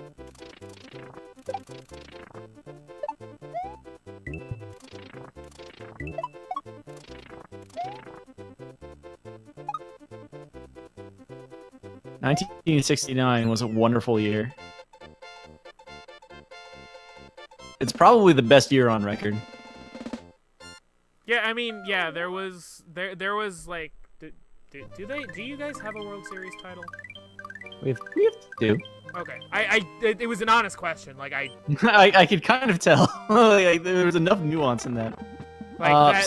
[SPEAKER 2] "1969 was a wonderful year. It's probably the best year on record."
[SPEAKER 1] Yeah, I mean, yeah, there was like, do you guys have a World Series title?
[SPEAKER 2] We have two.
[SPEAKER 1] Okay, it was an honest question. Like
[SPEAKER 2] I could kind of tell. Like, there was enough nuance in that.
[SPEAKER 1] that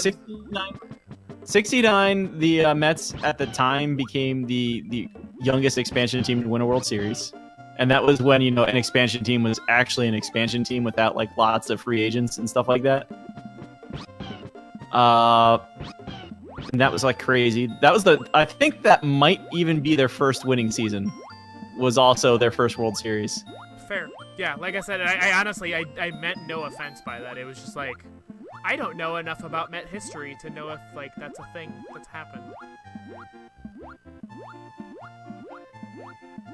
[SPEAKER 2] 69, the Mets at the time became the youngest expansion team to win a World Series. And that was when, an expansion team was actually an expansion team without like lots of free agents and stuff like that. And that was like crazy. I think that might even be their first winning season. Was also their first World Series.
[SPEAKER 1] Fair. Yeah, like I said, I honestly, I meant no offense by that. It was just like, I don't know enough about Met history to know if like that's a thing that's happened.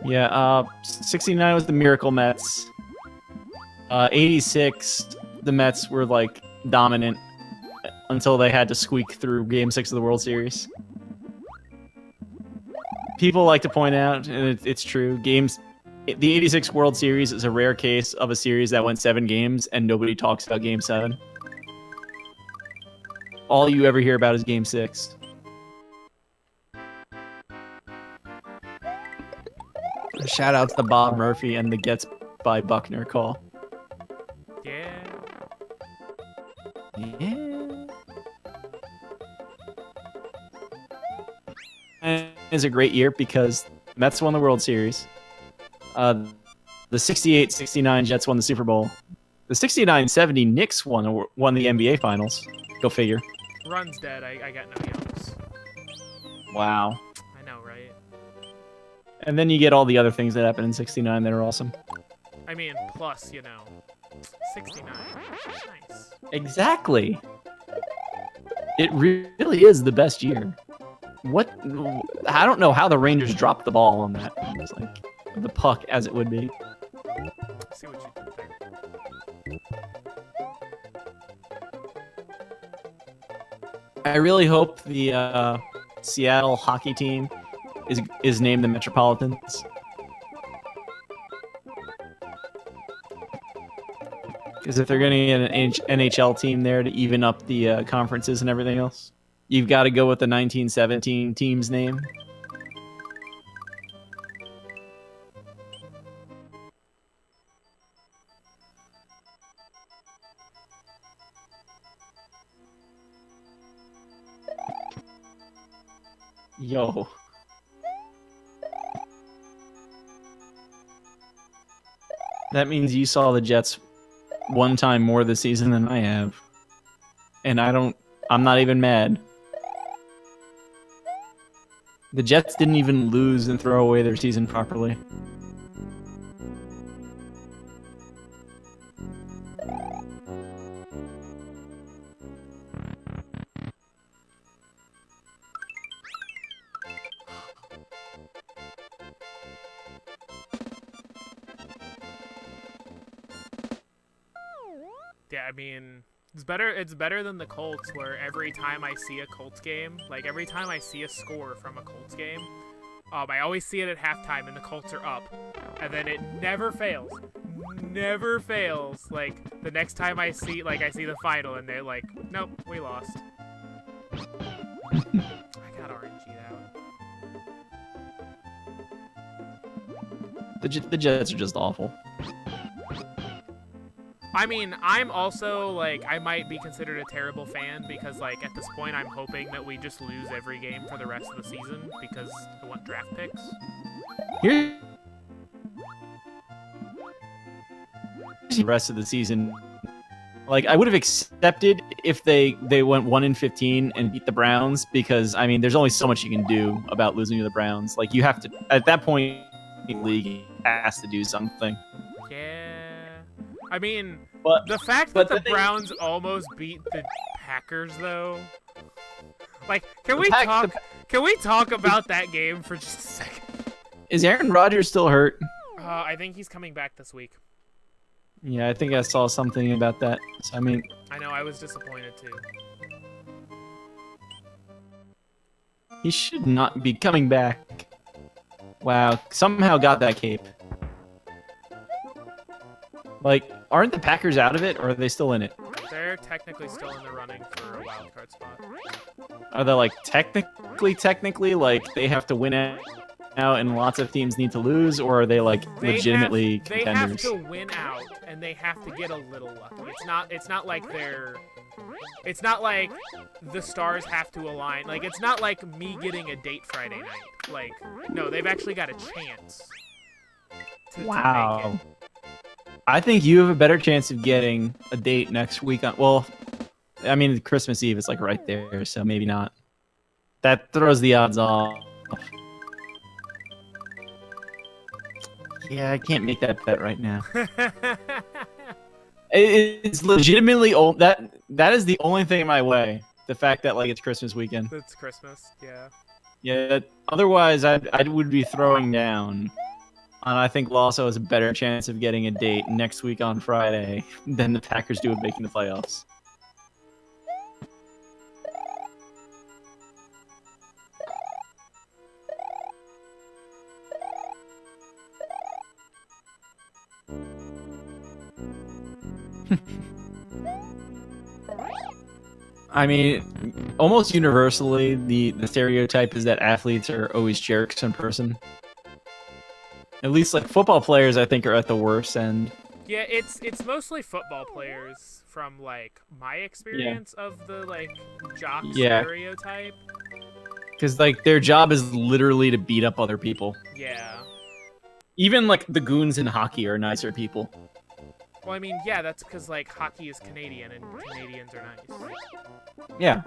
[SPEAKER 2] Yeah, 69 was the Miracle Mets. 86, the Mets were like dominant until they had to squeak through Game 6 of the World Series. People like to point out, and it's true, the 86 World Series is a rare case of a series that went 7 games and nobody talks about Game 7. All you ever hear about is Game 6. Shout outs to Bob Murphy and the Gets by Buckner call.
[SPEAKER 1] Yeah.
[SPEAKER 2] Yeah. And it's a great year because Mets won the World Series. The 68-69 Jets won the Super Bowl. The 69-70 Knicks won the NBA Finals. Go figure.
[SPEAKER 1] Run's dead. I got no yokes.
[SPEAKER 2] Wow.
[SPEAKER 1] I know, right?
[SPEAKER 2] And then you get all the other things that happened in 69 that are awesome.
[SPEAKER 1] I mean, plus, 69. Nice.
[SPEAKER 2] Exactly. It really is the best year. I don't know how the Rangers dropped the ball on that. It was like the puck as it would be.
[SPEAKER 1] I see what you did there.
[SPEAKER 2] I really hope the Seattle hockey team is named the Metropolitans. Because if they're going to get an NHL team there to even up the conferences and everything else, you've got to go with the 1917 team's name. Yo. That means you saw the Jets one time more this season than I have. And I'm not even mad. The Jets didn't even lose and throw away their season properly.
[SPEAKER 1] Yeah, I mean, it's better than the Colts, where every time I see a Colts game, like every time I see a score from a Colts game, I always see it at halftime, and the Colts are up, and then it never fails. Never fails. Like the next time I see the final, and they're like, nope, we lost. I got RNG'd out.
[SPEAKER 2] The Jets are just awful.
[SPEAKER 1] I mean, I'm also, like, I might be considered a terrible fan because, like, at this point, I'm hoping that we just lose every game for the rest of the season because I want draft picks.
[SPEAKER 2] Here's the rest of the season. Like, I would have accepted if they went 1-15 and beat the Browns because, I mean, there's only so much you can do about losing to the Browns. Like, you have to, at that point, the league has to do something.
[SPEAKER 1] Yeah. I mean,
[SPEAKER 2] But
[SPEAKER 1] the fact that
[SPEAKER 2] but
[SPEAKER 1] the
[SPEAKER 2] the thing-
[SPEAKER 1] Browns almost beat the Packers, though. Like, can we talk about that game for just a second?
[SPEAKER 2] Is Aaron Rodgers still hurt?
[SPEAKER 1] I think he's coming back this week.
[SPEAKER 2] Yeah, I think I saw something about that. So, I mean,
[SPEAKER 1] I know, I was disappointed too.
[SPEAKER 2] he should not be coming back. Wow, somehow got that cape. Like, aren't the Packers out of it, or are they still in it?
[SPEAKER 1] They're technically still in the running for a wild card spot.
[SPEAKER 2] Are they, like, technically, like, they have to win out and lots of teams need to lose, or are they, like, legitimately
[SPEAKER 1] They
[SPEAKER 2] contenders?
[SPEAKER 1] have to win out, and they have to get a little lucky. It's not like it's not like the stars have to align. Like, it's not like me getting a date Friday night. Like, no, they've actually got a chance to
[SPEAKER 2] Wow.
[SPEAKER 1] make it.
[SPEAKER 2] I think you have a better chance of getting a date next week. Well, I mean, Christmas Eve is, like, right there, so maybe not. That throws the odds off. Yeah, I can't make that bet right now. It's legitimately old. That is the only thing in my way. The fact that, like, it's Christmas weekend.
[SPEAKER 1] It's Christmas, yeah.
[SPEAKER 2] Yeah. Otherwise, I would be throwing down. And I think Lasso has a better chance of getting a date next week on Friday than the Packers do of making the playoffs. I mean, almost universally, the stereotype is that athletes are always jerks in person. At least, like, football players, I think, are at the worst end.
[SPEAKER 1] Yeah, it's mostly football players from, like, my experience of the, like, jock
[SPEAKER 2] Yeah.
[SPEAKER 1] stereotype.
[SPEAKER 2] Because, like, their job is literally to beat up other people.
[SPEAKER 1] Yeah.
[SPEAKER 2] Even, like, the goons in hockey are nicer people.
[SPEAKER 1] Well, I mean, yeah, that's because, like, hockey is Canadian, and Canadians are nice.
[SPEAKER 2] Yeah.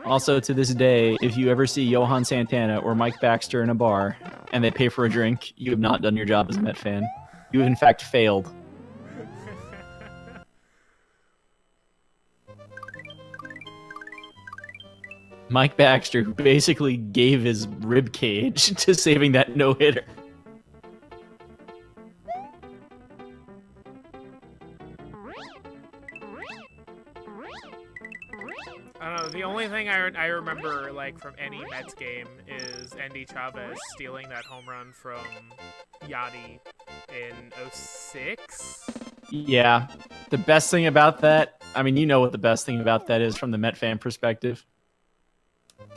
[SPEAKER 2] Also, to this day, if you ever see Johan Santana or Mike Baxter in a bar and they pay for a drink, you have not done your job as a Met fan. You have, in fact, failed. Mike Baxter, who basically gave his rib cage to saving that no-hitter.
[SPEAKER 1] I don't know, the only thing I remember, like, from any Mets game is Andy Chavez stealing that home run from Yachty in 06?
[SPEAKER 2] Yeah. The best thing about that, I mean, you know what the best thing about that is from the Met fan perspective.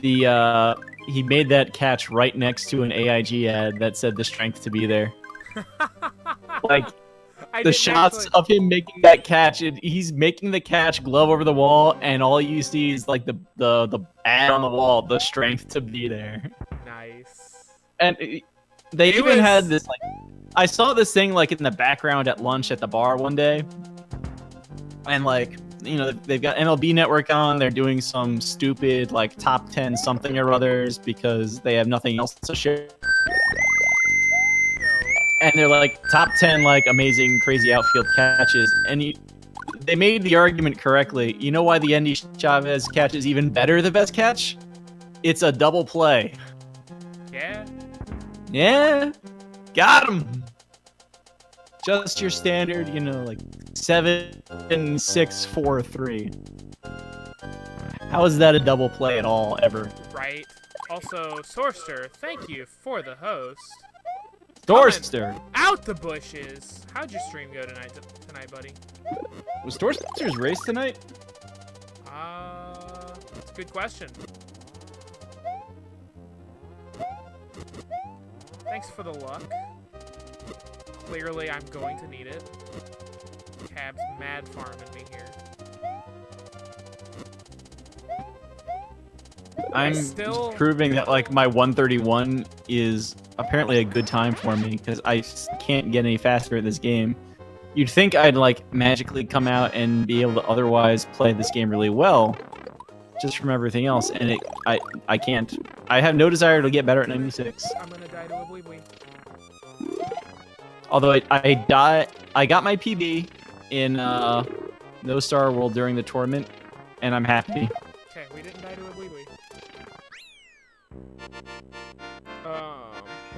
[SPEAKER 2] He made that catch right next to an AIG ad that said the strength to be there. Like,
[SPEAKER 1] I
[SPEAKER 2] the
[SPEAKER 1] didn't
[SPEAKER 2] shots
[SPEAKER 1] actually-
[SPEAKER 2] of him making that catch, he's making the catch, glove over the wall, and all you see is, like, the ad on the wall, the strength to be there.
[SPEAKER 1] Nice.
[SPEAKER 2] And they
[SPEAKER 1] It
[SPEAKER 2] even
[SPEAKER 1] was-
[SPEAKER 2] had this, like, I saw this thing, like, in the background at lunch at the bar one day, and, like, you know, they've got MLB Network on, they're doing some stupid, like, top 10 something or others because they have nothing else to share. And they're like top 10 like amazing crazy outfield catches, and they made the argument correctly. You know why the Andy Chavez catch is even better the best catch? It's a double play.
[SPEAKER 1] Yeah.
[SPEAKER 2] Yeah, got him. Just your standard, you know, like 7-6-4-3. How is that a double play at all, ever?
[SPEAKER 1] Right. Also, Sorster, thank you for the host.
[SPEAKER 2] Dorster!
[SPEAKER 1] Out the bushes. How'd your stream go tonight, buddy?
[SPEAKER 2] Was Dorster's race tonight?
[SPEAKER 1] That's a good question. Thanks for the luck. Clearly, I'm going to need it. Cab's mad farming me here.
[SPEAKER 2] I'm
[SPEAKER 1] still-
[SPEAKER 2] proving that like my 131 is apparently a good time for me because I can't get any faster at this game. You'd think I'd like magically come out and be able to otherwise play this game really well, just from everything else, and I can't. I have no desire to get better at 96.
[SPEAKER 1] I'm gonna die to a Weebly.
[SPEAKER 2] Although I got my PB in No Star World during the tournament, and I'm happy.
[SPEAKER 1] Okay, we didn't die to a Weebly.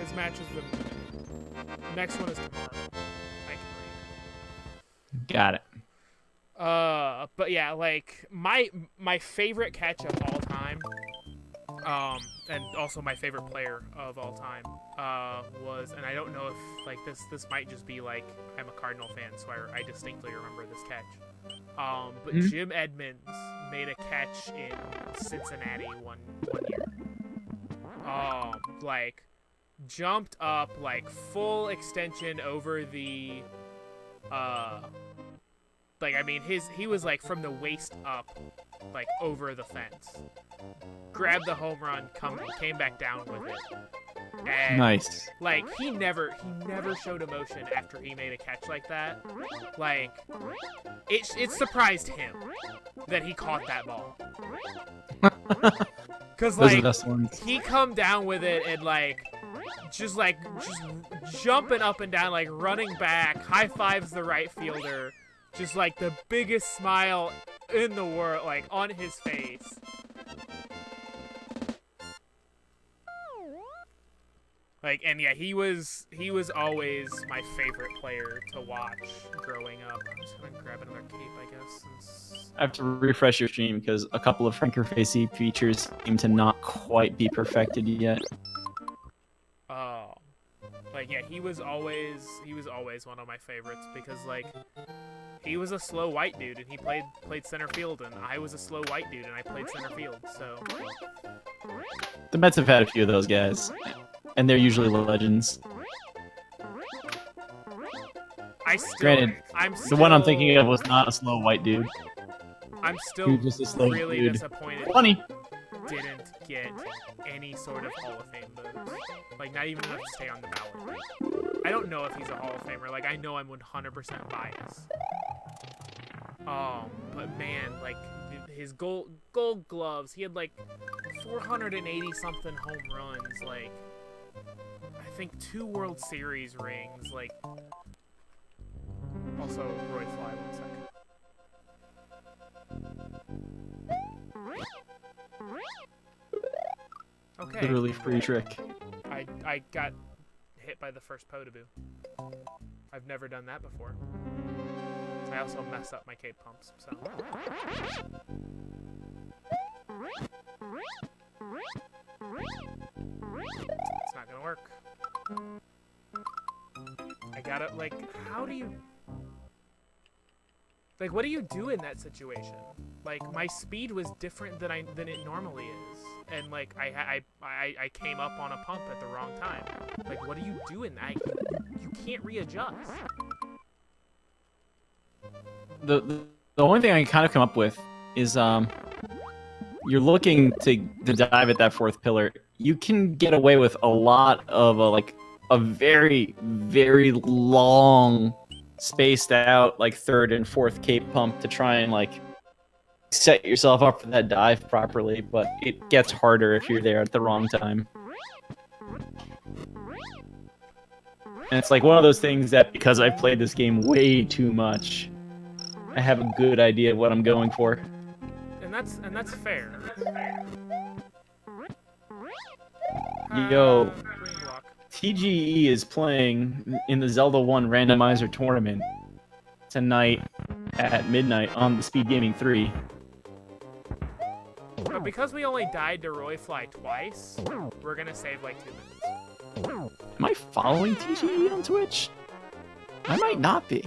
[SPEAKER 1] His match is the next one is tomorrow. I can read.
[SPEAKER 2] Got it.
[SPEAKER 1] But yeah, like my favorite catch of all time, and also my favorite player of all time, was, and I don't know if like this might just be like I'm a Cardinal fan, so I distinctly remember this catch. But Jim Edmonds made a catch in Cincinnati one year. Like jumped up like full extension over the like, I mean, he was like from the waist up, like over the fence. Grabbed the home run, came back down with it. And,
[SPEAKER 2] Nice.
[SPEAKER 1] like, he never showed emotion after he made a catch like that. Like, it surprised him that he caught that ball. Cause
[SPEAKER 2] Those are the
[SPEAKER 1] like
[SPEAKER 2] best ones.
[SPEAKER 1] he come down with it and just jumping up and down, like running back, high fives the right fielder. Just like the biggest smile in the world, like on his face. Like, and yeah, he was always my favorite player to watch growing up. I'm just gonna grab another cape, I guess. Since...
[SPEAKER 2] I have to refresh your stream because a couple of Franker Facey features seem to not quite be perfected yet.
[SPEAKER 1] Oh. Like, yeah, he was always one of my favorites because, like, he was a slow white dude and he played center field, and I was a slow white dude and I played center field, so...
[SPEAKER 2] The Mets have had a few of those guys, and they're usually legends. Granted, the one I'm thinking of was not a slow white dude.
[SPEAKER 1] I'm still
[SPEAKER 2] He was just a slow
[SPEAKER 1] really
[SPEAKER 2] dude.
[SPEAKER 1] disappointed
[SPEAKER 2] Funny.
[SPEAKER 1] didn't get any sort of Hall of Fame votes. Like, not even enough to stay on the ballot. I don't know if he's a Hall of Famer. Like, I know I'm 100% biased. But man, like, his gold gloves, he had like 480 something home runs, like, I think 2 World Series rings, like, also Roy Fly, 1 second. Okay.
[SPEAKER 2] Literally free trick.
[SPEAKER 1] I got hit by the first Podoboo. I've never done that before. I also mess up my cape pumps, so. It's not gonna work. I gotta, like, how do you... Like, what do you do in that situation? Like, my speed was different than it normally is. And, like, I came up on a pump at the wrong time. Like, what do you do in that? You can't readjust.
[SPEAKER 2] The only thing I can kind of come up with is you're looking to dive at that 4th pillar. You can get away with a lot of a very, very long spaced out like 3rd and 4th cape pump to try and like set yourself up for that dive properly, but it gets harder if you're there at the wrong time. And it's like one of those things that because I've played this game way too much, I have a good idea of what I'm going for.
[SPEAKER 1] And that's fair.
[SPEAKER 2] Yo,
[SPEAKER 1] Green block.
[SPEAKER 2] TGE is playing in the Zelda 1 randomizer tournament tonight at midnight on the Speed Gaming 3.
[SPEAKER 1] But because we only died to Royfly twice, we're gonna save like 2 minutes.
[SPEAKER 2] Am I following TGE on Twitch? I might not be.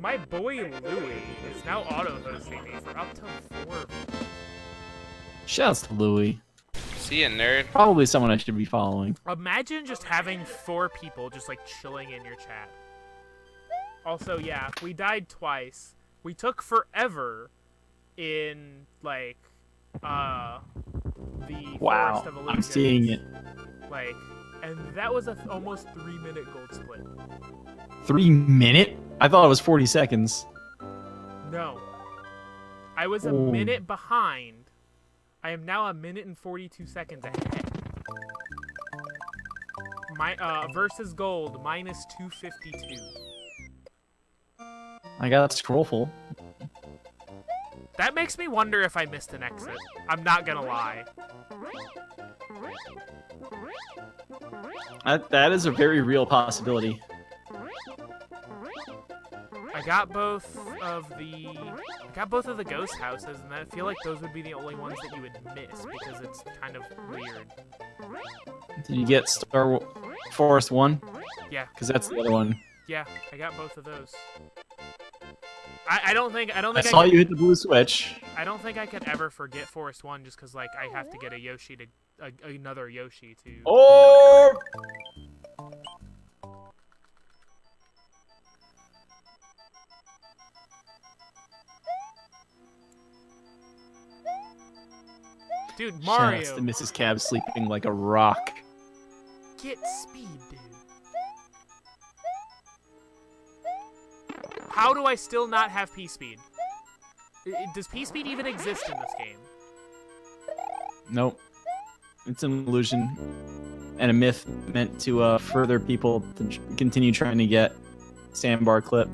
[SPEAKER 1] My boy Louie is now auto-hosting me for up to 4 minutes.
[SPEAKER 2] Shouts to Louie.
[SPEAKER 4] See ya, nerd.
[SPEAKER 2] Probably someone I should be following.
[SPEAKER 1] Imagine just having 4 people just like chilling in your chat. Also, yeah, we died twice. We took forever in like the
[SPEAKER 2] Wow,
[SPEAKER 1] Forest of
[SPEAKER 2] I'm
[SPEAKER 1] Illusions.
[SPEAKER 2] seeing it.
[SPEAKER 1] Like, and that was a almost 3-minute gold split.
[SPEAKER 2] 3 minute? I thought it was 40 seconds.
[SPEAKER 1] No, I was a
[SPEAKER 2] Oh.
[SPEAKER 1] minute behind. I am now a minute and 42 seconds ahead. My versus gold minus 252.
[SPEAKER 2] I got scrollful.
[SPEAKER 1] That makes me wonder if I missed an exit. I'm not gonna lie.
[SPEAKER 2] That is a very real possibility.
[SPEAKER 1] I got both of the ghost houses, and I feel like those would be the only ones that you would miss because it's kind of weird.
[SPEAKER 2] Did you get Forest 1?
[SPEAKER 1] Yeah,
[SPEAKER 2] Because that's the other one.
[SPEAKER 1] yeah, I got both of those. I don't think
[SPEAKER 2] I saw you hit the blue switch.
[SPEAKER 1] I don't think I could ever forget Forest 1 just because like I have to get a Yoshi to another Yoshi to.
[SPEAKER 2] Oh!
[SPEAKER 1] Dude, Mario,
[SPEAKER 2] Shouts to Mrs. Cab sleeping like a rock.
[SPEAKER 1] get speed, dude. How do I still not have P-Speed? Does P-Speed even exist in this game?
[SPEAKER 2] Nope. It's an illusion and a myth meant to further people to continue trying to get sandbar clip.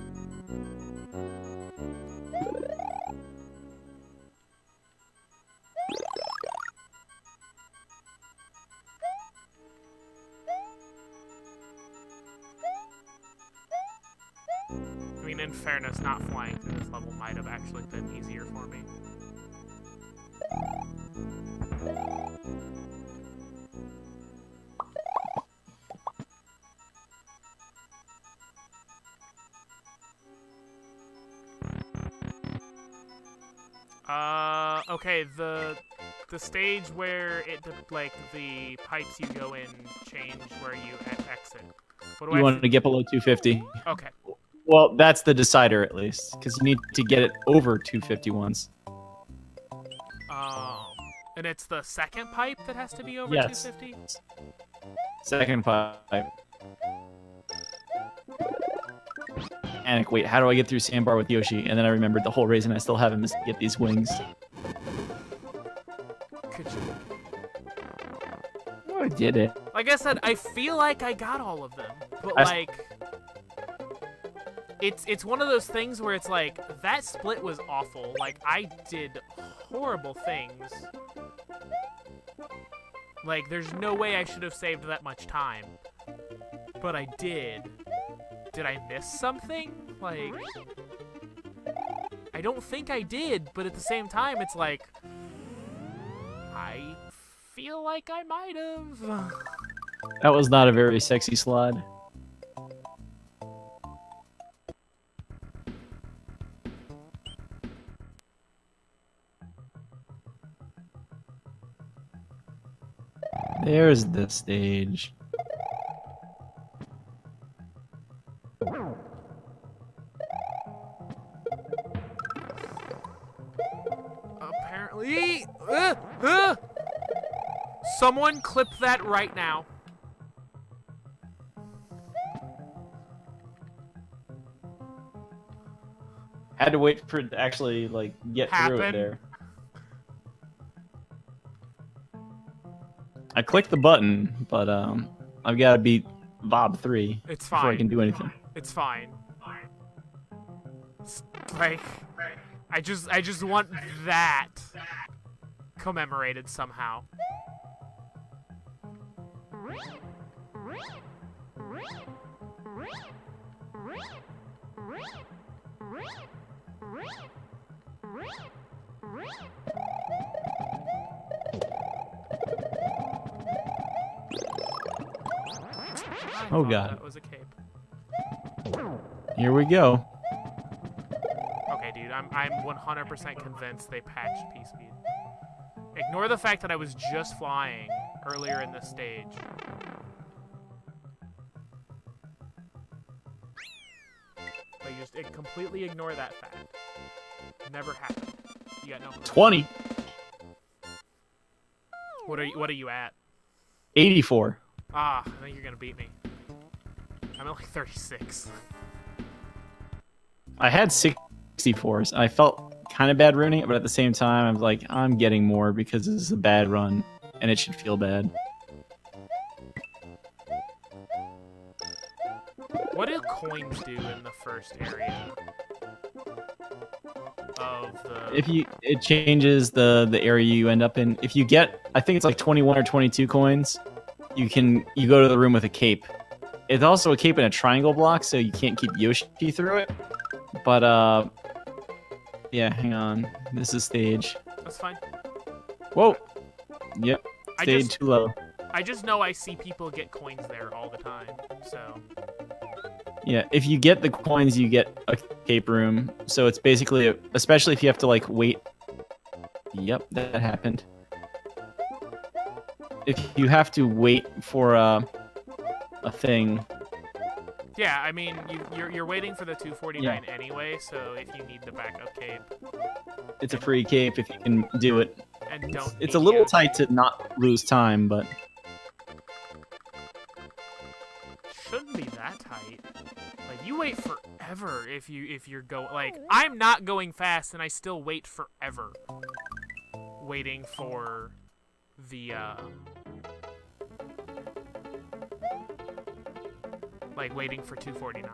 [SPEAKER 1] I mean, in fairness, not flying through this level might have actually been easier for me. Okay, the stage where like the pipes you go in change where you exit. What do
[SPEAKER 2] You
[SPEAKER 1] I
[SPEAKER 2] wanted to get below 250.
[SPEAKER 1] Okay.
[SPEAKER 2] Well, that's the decider at least, because you need to get it over 250 once.
[SPEAKER 1] And it's the second pipe that has to be over
[SPEAKER 2] Yes.
[SPEAKER 1] 250?
[SPEAKER 2] Second pipe. Panic, wait, how do I get through Sandbar with Yoshi? And then I remembered the whole reason I still have him is to get these wings.
[SPEAKER 1] Could you?
[SPEAKER 2] Oh, I did it.
[SPEAKER 1] Like I said, I feel like I got all of them, but
[SPEAKER 2] I-
[SPEAKER 1] like, it's one of those things where it's like that split was awful. Like I did horrible things. Like there's no way I should have saved that much time, but I did. Did I miss something? Like, I don't think I did, but at the same time, it's like I feel like I might have.
[SPEAKER 2] That was not a very sexy slide. There's the stage.
[SPEAKER 1] Apparently, someone clip that right now.
[SPEAKER 2] Had to wait for it to actually like get through it
[SPEAKER 1] Happen.
[SPEAKER 2] there. I clicked the button, but I've got to beat Bob 3
[SPEAKER 1] It's
[SPEAKER 2] before I
[SPEAKER 1] fine.
[SPEAKER 2] can do anything.
[SPEAKER 1] It's fine. It's like, I just want that commemorated somehow. I
[SPEAKER 2] Oh,
[SPEAKER 1] thought
[SPEAKER 2] God.
[SPEAKER 1] that was a cape.
[SPEAKER 2] Here we go.
[SPEAKER 1] Okay, dude, I'm 100% convinced they patched P-Speed. Ignore the fact that I was just flying earlier in this stage. Like, just completely ignore that fact. Never happened. You got no proof.
[SPEAKER 2] 20.
[SPEAKER 1] What are you at?
[SPEAKER 2] 84.
[SPEAKER 1] Ah, I think you're gonna beat me. I'm at like 36.
[SPEAKER 2] I had 64s. I felt kind of bad ruining it, but at the same time, I'm like, I'm getting more because this is a bad run, and it should feel bad.
[SPEAKER 1] What do coins do in the first area of the?
[SPEAKER 2] It changes the area you end up in. If you get, I think it's like 21 or 22 coins, you go to the room with a cape. It's also a cape in a triangle block, so you can't keep Yoshi through it. But yeah, hang on. This is stage.
[SPEAKER 1] That's fine.
[SPEAKER 2] Whoa. Yep.
[SPEAKER 1] I
[SPEAKER 2] Stage
[SPEAKER 1] just-
[SPEAKER 2] too low.
[SPEAKER 1] I just know I see people get coins there all the time, so.
[SPEAKER 2] Yeah, if you get the coins, you get a cape room. So it's basically, especially if you have to like wait. Yep, that happened. If you have to wait for a thing.
[SPEAKER 1] Yeah, I mean, you're waiting for the 249 anyway, so if you need the backup cape
[SPEAKER 2] It's a free cape if you can do it.
[SPEAKER 1] and don't.
[SPEAKER 2] It's
[SPEAKER 1] need
[SPEAKER 2] a little
[SPEAKER 1] Yoshi-
[SPEAKER 2] tight to not lose time, but
[SPEAKER 1] Shouldn't be that tight. Like you wait forever if you're like I'm not going fast and I still wait forever, waiting for the like waiting for 249.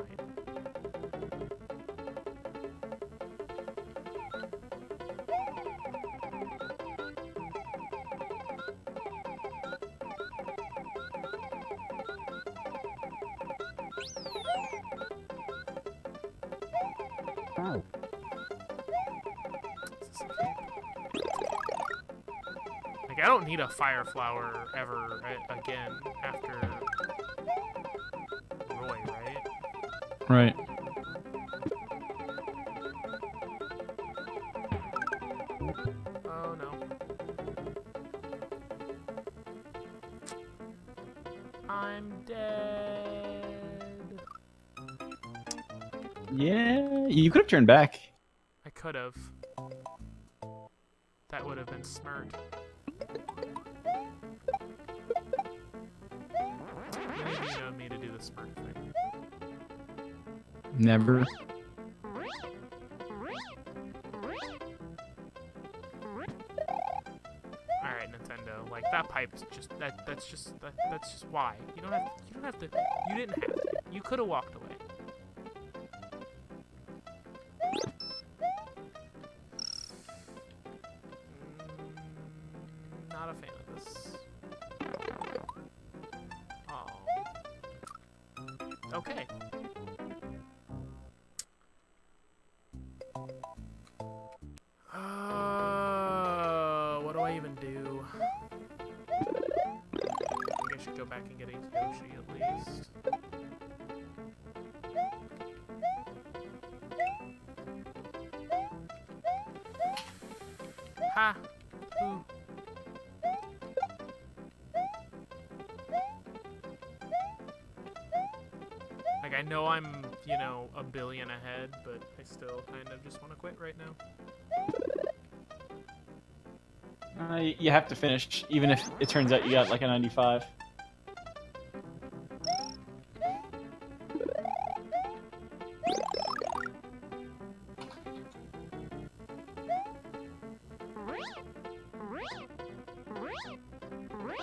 [SPEAKER 1] Like I don't need a fire flower ever again after Roy, right?
[SPEAKER 2] right.
[SPEAKER 1] Oh no. I'm dead.
[SPEAKER 2] Yeah, you could have turned back.
[SPEAKER 1] I could have. That would have been smart. When have you known me to do the smart thing?
[SPEAKER 2] Never.
[SPEAKER 1] Alright, Nintendo. Like that pipe's just that's just why. You don't have to you didn't have to. You could have walked away. Not a fan of this. Oh. Okay. What do I even do? I think I should go back and get a Yoshi at least. Ha! Ooh. Like, I know I'm, you know, a billion ahead, but I still kind of just want to quit right now.
[SPEAKER 2] You have to finish, even if it turns out you got like a 95.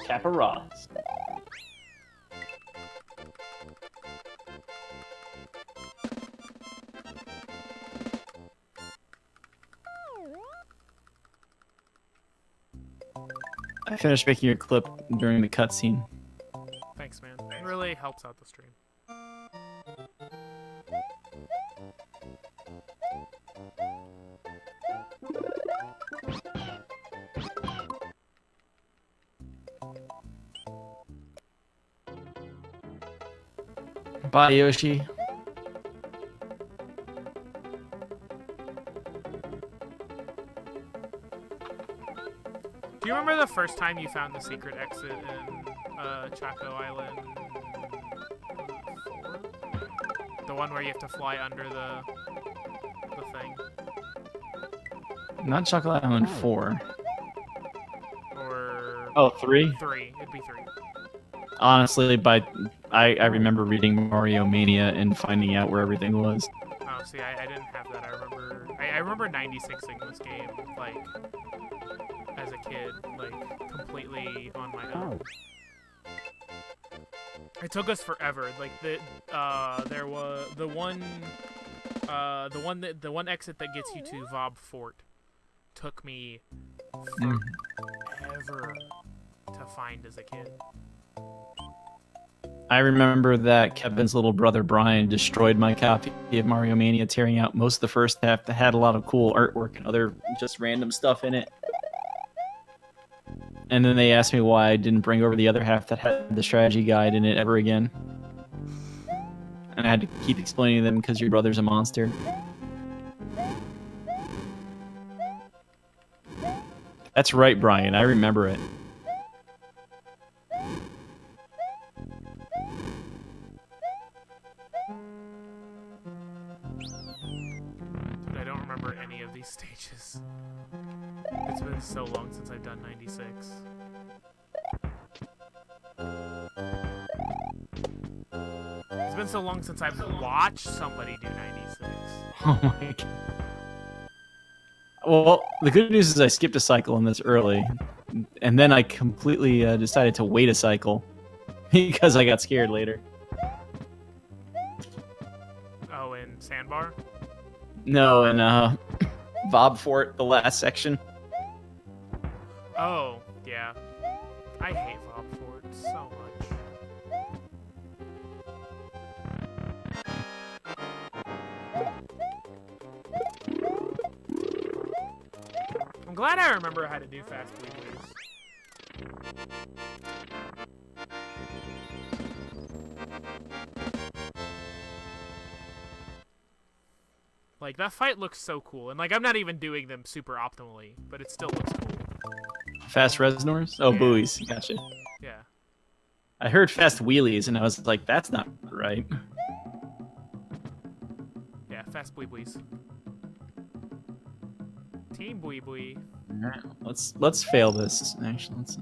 [SPEAKER 2] Caparaz. I finished making your clip during the cutscene.
[SPEAKER 1] Thanks, man. It really helps out the stream.
[SPEAKER 2] Bye, Yoshi.
[SPEAKER 1] Do you remember the first time you found the secret exit in Choco Island 4? The one where you have to fly under the thing?
[SPEAKER 2] Not Chocolate Island 4.
[SPEAKER 1] Or
[SPEAKER 2] Oh, 3?
[SPEAKER 1] 3. It'd be 3.
[SPEAKER 2] Honestly, I remember reading Mario Mania and finding out where everything was.
[SPEAKER 1] Oh, see, I didn't have that. I remember 96ing this game, like, as a kid, like, completely on my own. It took us forever. Like, there was the one exit that gets you to Vob Fort took me forever to find as a kid.
[SPEAKER 2] I remember that Kevin's little brother Brian destroyed my copy of Mario Mania, tearing out most of the first half that had a lot of cool artwork and other just random stuff in it. And then they asked me why I didn't bring over the other half that had the strategy guide in it ever again. And I had to keep explaining to them because your brother's a monster. That's right, Brian. I remember it.
[SPEAKER 1] Dude, I don't remember any of these stages. It's been so long since I've done 96. It's been so long since I've watched somebody do 96.
[SPEAKER 2] Oh my god. Well, the good news is I skipped a cycle in this early. And then I completely decided to wait a cycle. Because I got scared later.
[SPEAKER 1] Oh, in Sandbar?
[SPEAKER 2] No, and Vob Fort, the last section.
[SPEAKER 1] Oh, yeah. I hate Vob Fort so much. I'm glad I remember how to do Fast Weeblies. Like, that fight looks so cool. And, like, I'm not even doing them super optimally, but it still looks cool.
[SPEAKER 2] Fast Resnors? Oh,
[SPEAKER 1] Yeah.
[SPEAKER 2] buoys. Gotcha.
[SPEAKER 1] Yeah.
[SPEAKER 2] I heard fast wheelies, and I was like, that's not right.
[SPEAKER 1] Yeah, Fast Weeblies. Team Bui.
[SPEAKER 2] Alright, let's fail this. Actually, let's.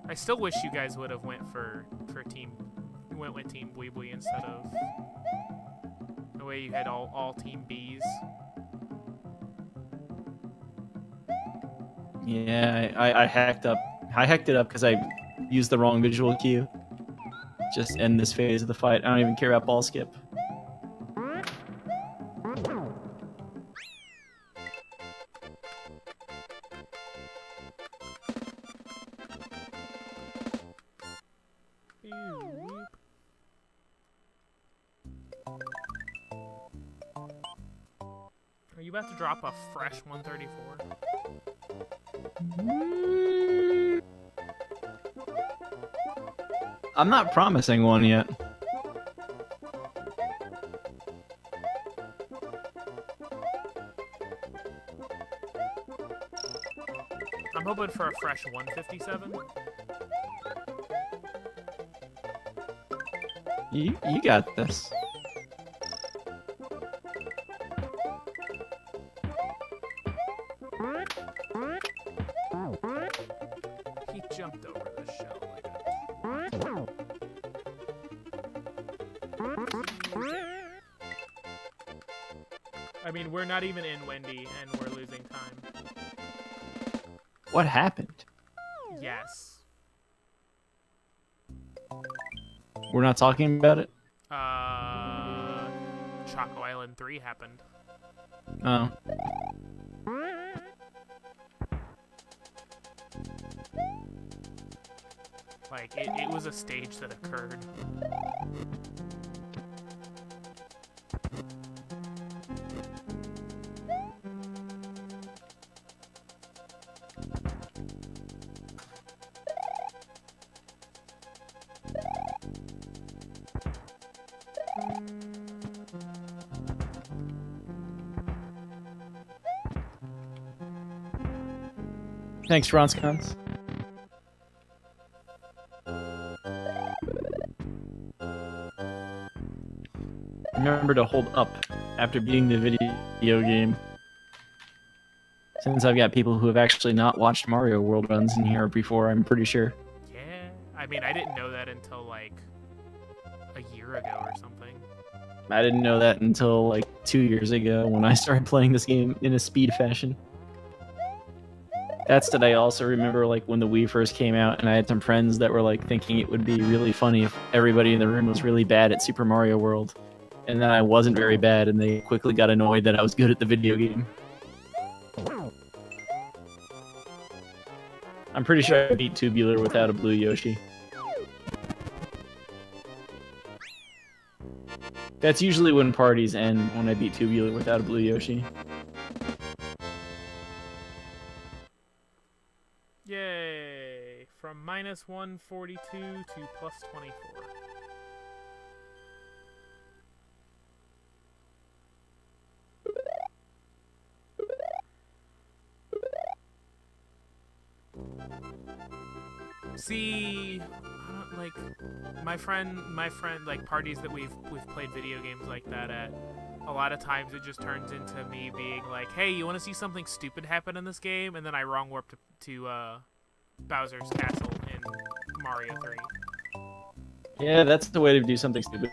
[SPEAKER 1] I still wish you guys would have went with Team Bui instead of the way you had all Team Bs.
[SPEAKER 2] Yeah, I hacked up. I hacked it up because I used the wrong visual cue. Just end this phase of the fight. I don't even care about ball skip.
[SPEAKER 1] Are you about to drop a fresh 134?
[SPEAKER 2] I'm not promising one yet.
[SPEAKER 1] I'm hoping for a fresh 157.
[SPEAKER 2] You got this.
[SPEAKER 1] He jumped over the shell like a... I mean, we're not even in Wendy, and we're losing time.
[SPEAKER 2] What happened?
[SPEAKER 1] Yes.
[SPEAKER 2] We're not talking about it?
[SPEAKER 1] Choco Island 3 happened.
[SPEAKER 2] Oh.
[SPEAKER 1] Like, it was a stage that occurred.
[SPEAKER 2] Thanks, Ronskons. Remember to hold up after beating the video game. Since I've got people who have actually not watched Mario World runs in here before, I'm pretty sure.
[SPEAKER 1] Yeah, I mean, I didn't know that until like a year ago or something.
[SPEAKER 2] I didn't know that until like 2 years ago when I started playing this game in a speed fashion. That's that I also remember like when the Wii first came out and I had some friends that were like thinking it would be really funny if everybody in the room was really bad at Super Mario World. And then I wasn't very bad and they quickly got annoyed that I was good at the video game. I'm pretty sure I beat Tubular without a blue Yoshi. That's usually when parties end, when I beat Tubular without a blue Yoshi.
[SPEAKER 1] Yay! From minus 142 to plus 24. See, I don't, like my friend, like parties that we've played video games like that at. A lot of times it just turns into me being like, "Hey, you want to see something stupid happen in this game?" And then I wrong warp to Bowser's Castle in Mario 3.
[SPEAKER 2] Yeah, that's the way to do something stupid.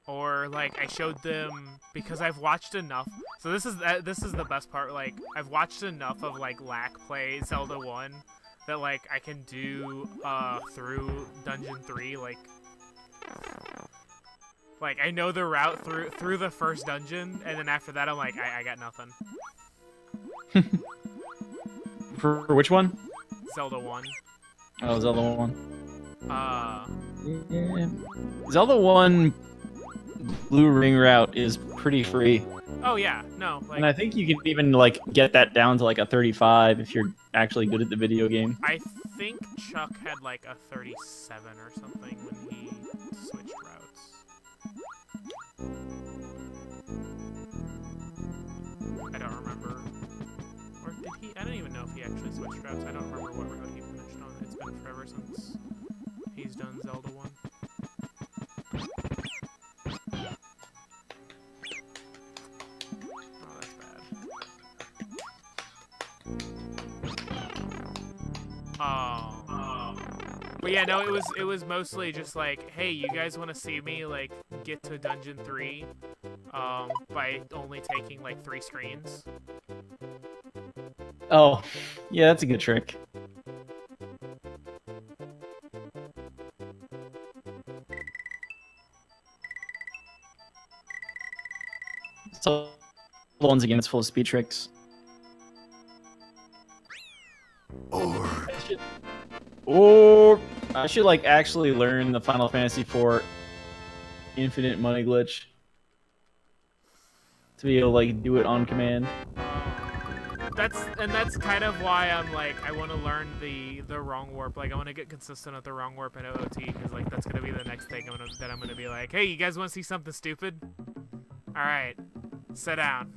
[SPEAKER 1] Or like I showed them because I've watched enough. So this is the best part. Like I've watched enough of like Lack play Zelda 1 that like I can do through Dungeon 3 like I know the route through the first dungeon, and then after that I'm like I got nothing.
[SPEAKER 2] For which one?
[SPEAKER 1] Zelda 1.
[SPEAKER 2] Oh, Zelda 1.
[SPEAKER 1] Yeah.
[SPEAKER 2] Zelda 1 Blue Ring route is pretty free.
[SPEAKER 1] Oh yeah, no. Like,
[SPEAKER 2] And I think you can even like get that down to like a 35 if you're actually good at the video game.
[SPEAKER 1] I think Chuck had like a 37 or something when he switched routes. I don't remember. Or did he? I don't even know if he actually switched routes. I don't remember what route he finished on. It's been forever since he's done Zelda 1. Oh, that's bad. Oh. But yeah, no, it was mostly just like, hey, you guys want to see me like get to Dungeon 3 by only taking like 3 screens?
[SPEAKER 2] Oh, yeah, that's a good trick. So, once again, it's full of speed tricks. Or I should like actually learn the Final Fantasy IV infinite money glitch to be able to like do it on command.
[SPEAKER 1] That's kind of why I'm like I want to learn the wrong warp. Like I want to get consistent at the wrong warp in OOT because like that's gonna be the next thing that I'm gonna be like, hey, you guys want to see something stupid? All right, sit down.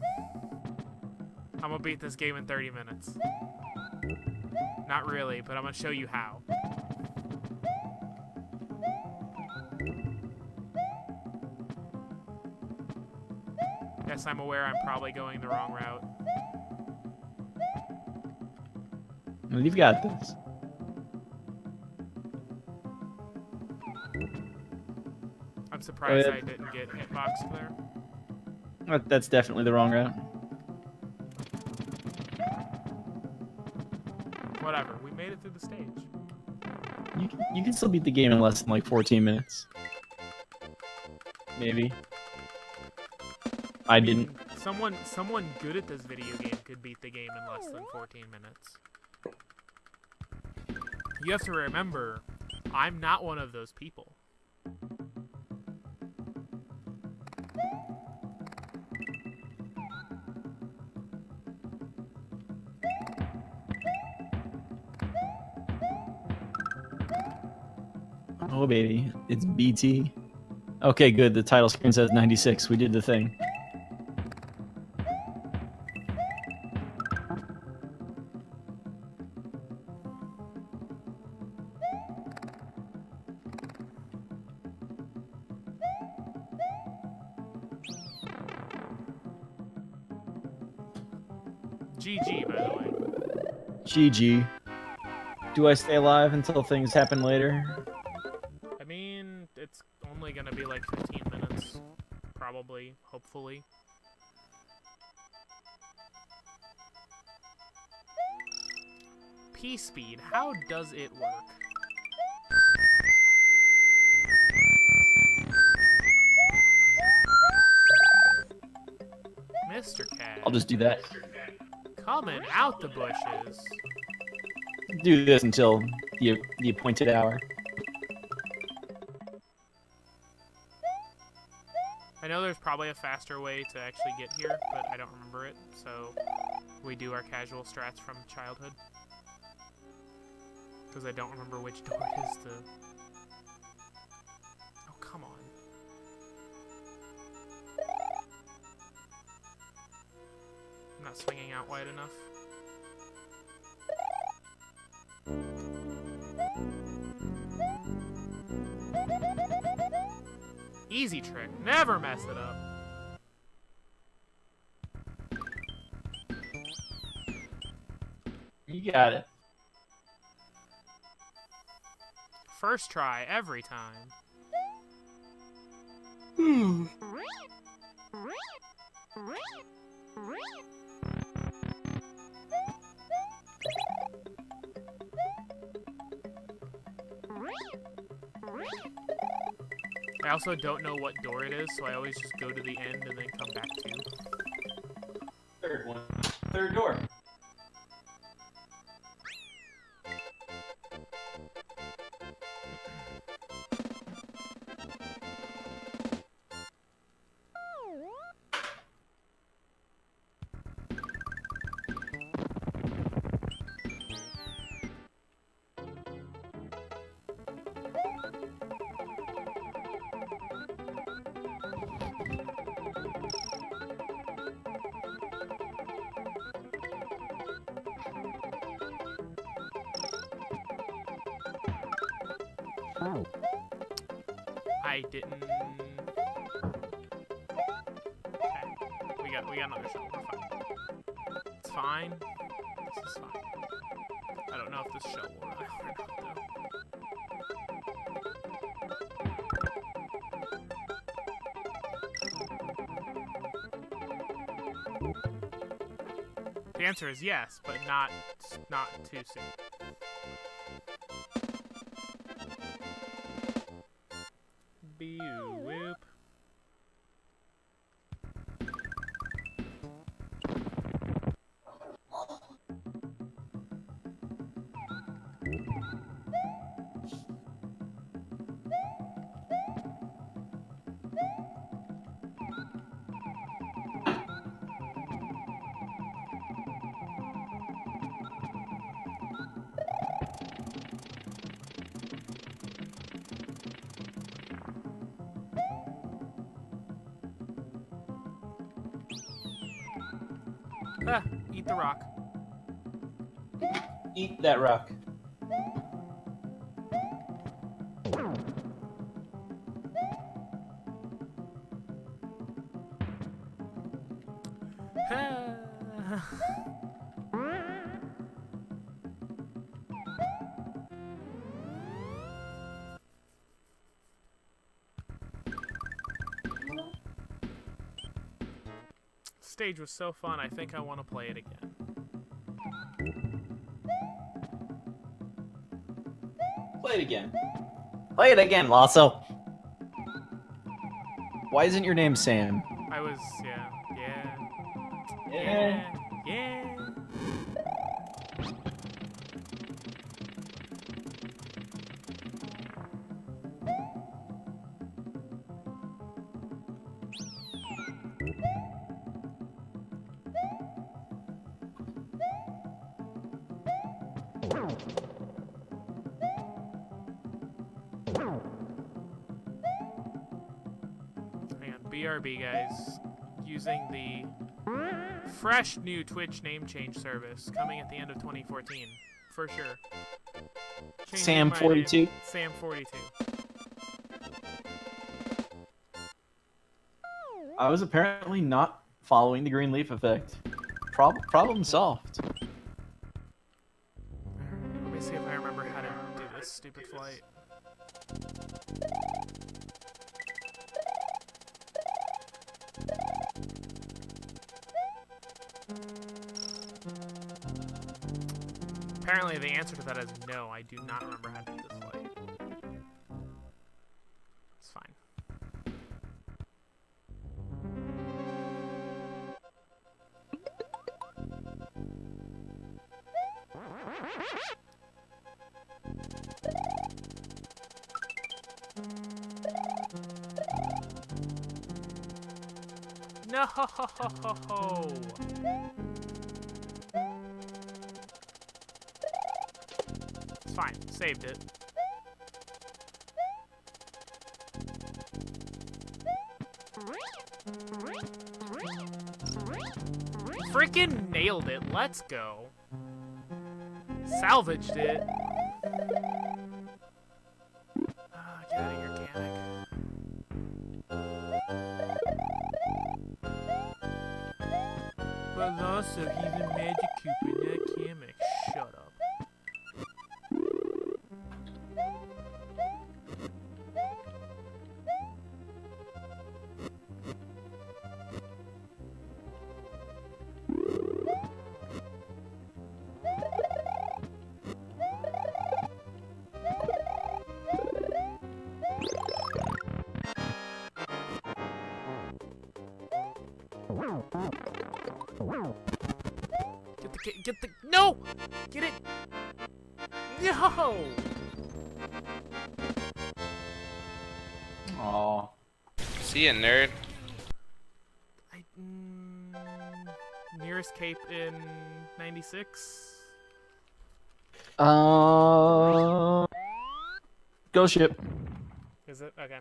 [SPEAKER 1] I'm gonna beat this game in 30 minutes. Not really, but I'm gonna show you how. Yes, I'm aware I'm probably going the wrong route.
[SPEAKER 2] Well, you've got this.
[SPEAKER 1] I'm surprised
[SPEAKER 2] Oh, yeah.
[SPEAKER 1] I didn't get hitboxed there.
[SPEAKER 2] That's definitely the wrong route.
[SPEAKER 1] Whatever, we made it through the stage.
[SPEAKER 2] You can still beat the game in less than like 14 minutes. Maybe. I didn't.
[SPEAKER 1] Someone good at this video game could beat the game in less than 14 minutes. You have to remember, I'm not one of those people.
[SPEAKER 2] Oh, baby. It's BT. Okay, good. The title screen says 96. We did the thing.
[SPEAKER 1] GG, by the way.
[SPEAKER 2] GG. Do I stay alive until things happen later?
[SPEAKER 1] I mean, it's only gonna be like 15 minutes. Probably, hopefully. P-Speed, how does it work? Mr. Cat.
[SPEAKER 2] I'll just do that.
[SPEAKER 1] Coming out the bushes.
[SPEAKER 2] Do this until the appointed hour.
[SPEAKER 1] I know there's probably a faster way to actually get here, but I don't remember it, so we do our casual strats from childhood. Because I don't remember which door it is to... Oh, come on. I'm not swinging out wide enough. Easy trick. Never mess it up.
[SPEAKER 2] You got it.
[SPEAKER 1] First try every time. I also don't know what door it is, so I always just go to the end and then come back to.
[SPEAKER 2] Third one. Third door.
[SPEAKER 1] I didn't. Okay, we got another shell. We're fine. It's fine. This is fine. I don't know if this shell will run out or not, though. The answer is yes, but not too soon. Whoop. Ah, eat the rock.
[SPEAKER 2] Eat that rock.
[SPEAKER 1] Stage was so fun, I think I want to play it again.
[SPEAKER 2] Play it again. Play it again, Lasso. Why isn't your name Sam?
[SPEAKER 1] I was, yeah. Hang on, BRB guys, using the fresh new Twitch name change service coming at the end of 2014, for sure. Changing my
[SPEAKER 2] Sam42?
[SPEAKER 1] name, Sam42.
[SPEAKER 2] I was apparently not following the green leaf effect. Problem solved.
[SPEAKER 1] Let me see if I remember how to do this stupid flight. Apparently the answer to that is no. I do not remember how to do this flight. It's fine. No. It's fine. Saved it. Freaking nailed it. Let's go. Salvaged it. Get out of here, Kamek. But also, he's a magic Cooper, not Kamek. Shut up. Get the no! Get it! No!
[SPEAKER 2] Aw.
[SPEAKER 4] See ya, nerd.
[SPEAKER 1] Nearest Cape in 96?
[SPEAKER 2] Ghost ship.
[SPEAKER 1] Is it? Okay.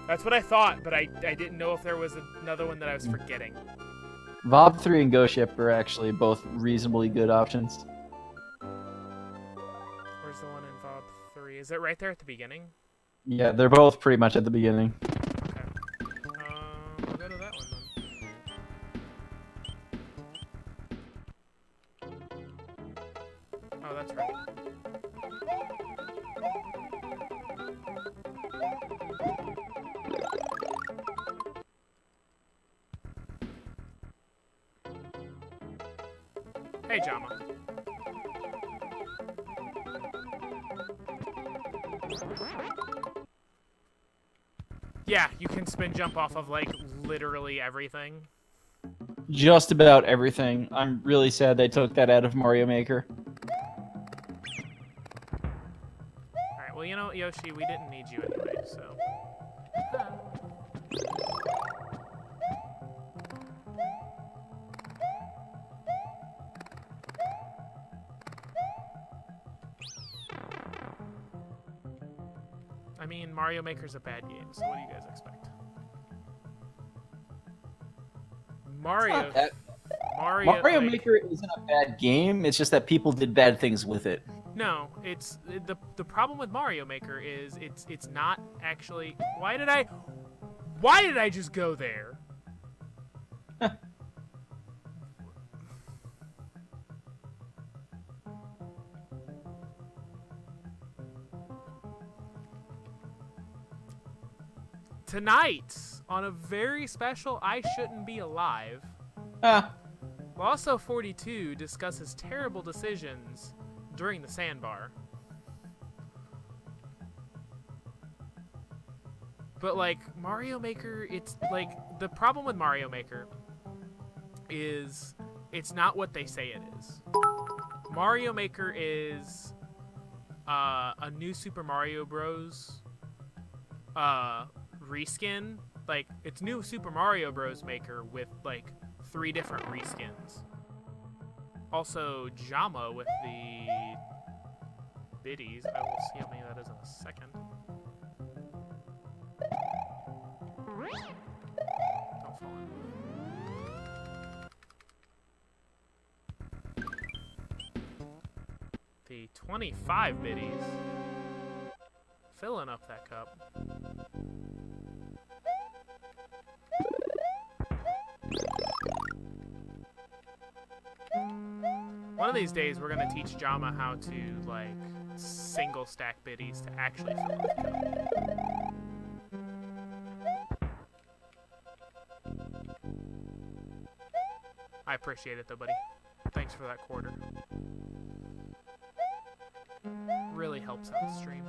[SPEAKER 1] That's what I thought, but I didn't know if there was another one that I was forgetting.
[SPEAKER 2] Vob 3 and Ghost Ship are actually both reasonably good options.
[SPEAKER 1] Where's the one in Vob 3? Is it right there at the beginning?
[SPEAKER 2] Yeah, they're both pretty much at the beginning.
[SPEAKER 1] Okay. I'll go to that one then. Oh, that's right. Hey, Jama. Yeah, you can spin jump off of, like, literally everything.
[SPEAKER 2] Just about everything. I'm really sad they took that out of Mario Maker.
[SPEAKER 1] Alright, well, you know, Yoshi, we didn't need you anyway, so... I mean, Mario Maker's a bad game, so what do you guys expect? Mario
[SPEAKER 2] Mario
[SPEAKER 1] like,
[SPEAKER 2] Maker isn't a bad game, it's just that people did bad things with it.
[SPEAKER 1] No, it's the problem with Mario Maker is it's not actually. Why did I just go there? Tonight, on a very special I Shouldn't Be Alive, Lasso 42 discusses terrible decisions during the sandbar. But, like, Mario Maker, it's, like, the problem with Mario Maker is it's not what they say it is. Mario Maker is a new Super Mario Bros. Reskin. Like, it's new Super Mario Bros. Maker with, like, 3 different reskins. Also, Jama with the biddies. I will see how many that is in a second. Don't fall in. The 25 biddies. Filling up that cup. One of these days, we're gonna teach Jama how to like single stack biddies to actually fill up the cup. I appreciate it though, buddy. Thanks for that quarter. Really helps out the stream.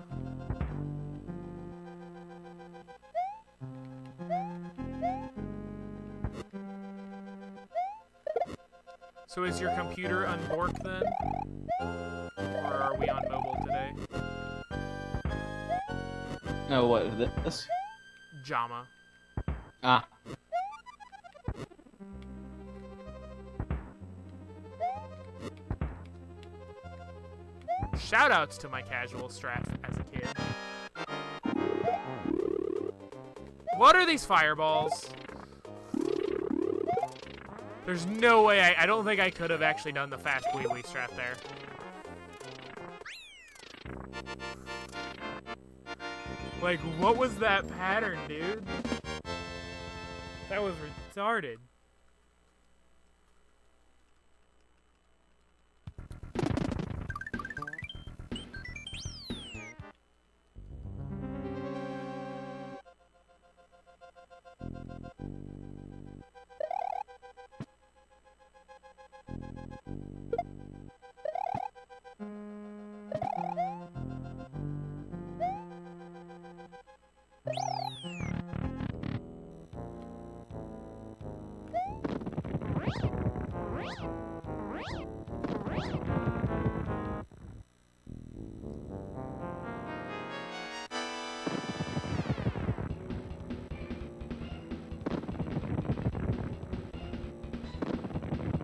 [SPEAKER 1] So is your computer unborked then? Or are we on mobile today?
[SPEAKER 2] No, what, this?
[SPEAKER 1] Jama.
[SPEAKER 2] Ah.
[SPEAKER 1] Shoutouts to my casual strat as a kid. What are these fireballs? There's no way I don't think I could have actually done the fast wee wee strat there. Like, what was that pattern, dude? That was retarded.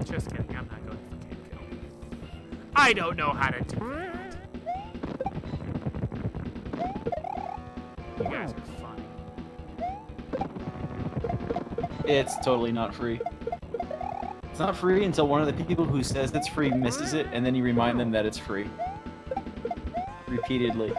[SPEAKER 1] Just kidding, I'm not going for camp kill. I don't know how to do that. You guys are funny.
[SPEAKER 2] It's totally not free. It's not free until one of the people who says it's free misses it, and then you remind them that it's free. Repeatedly.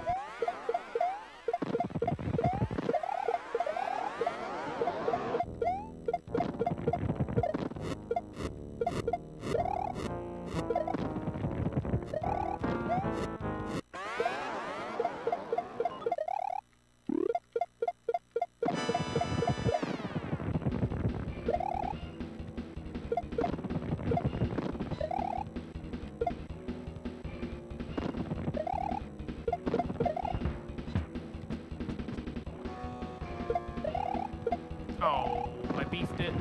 [SPEAKER 1] Oh, I beefed it.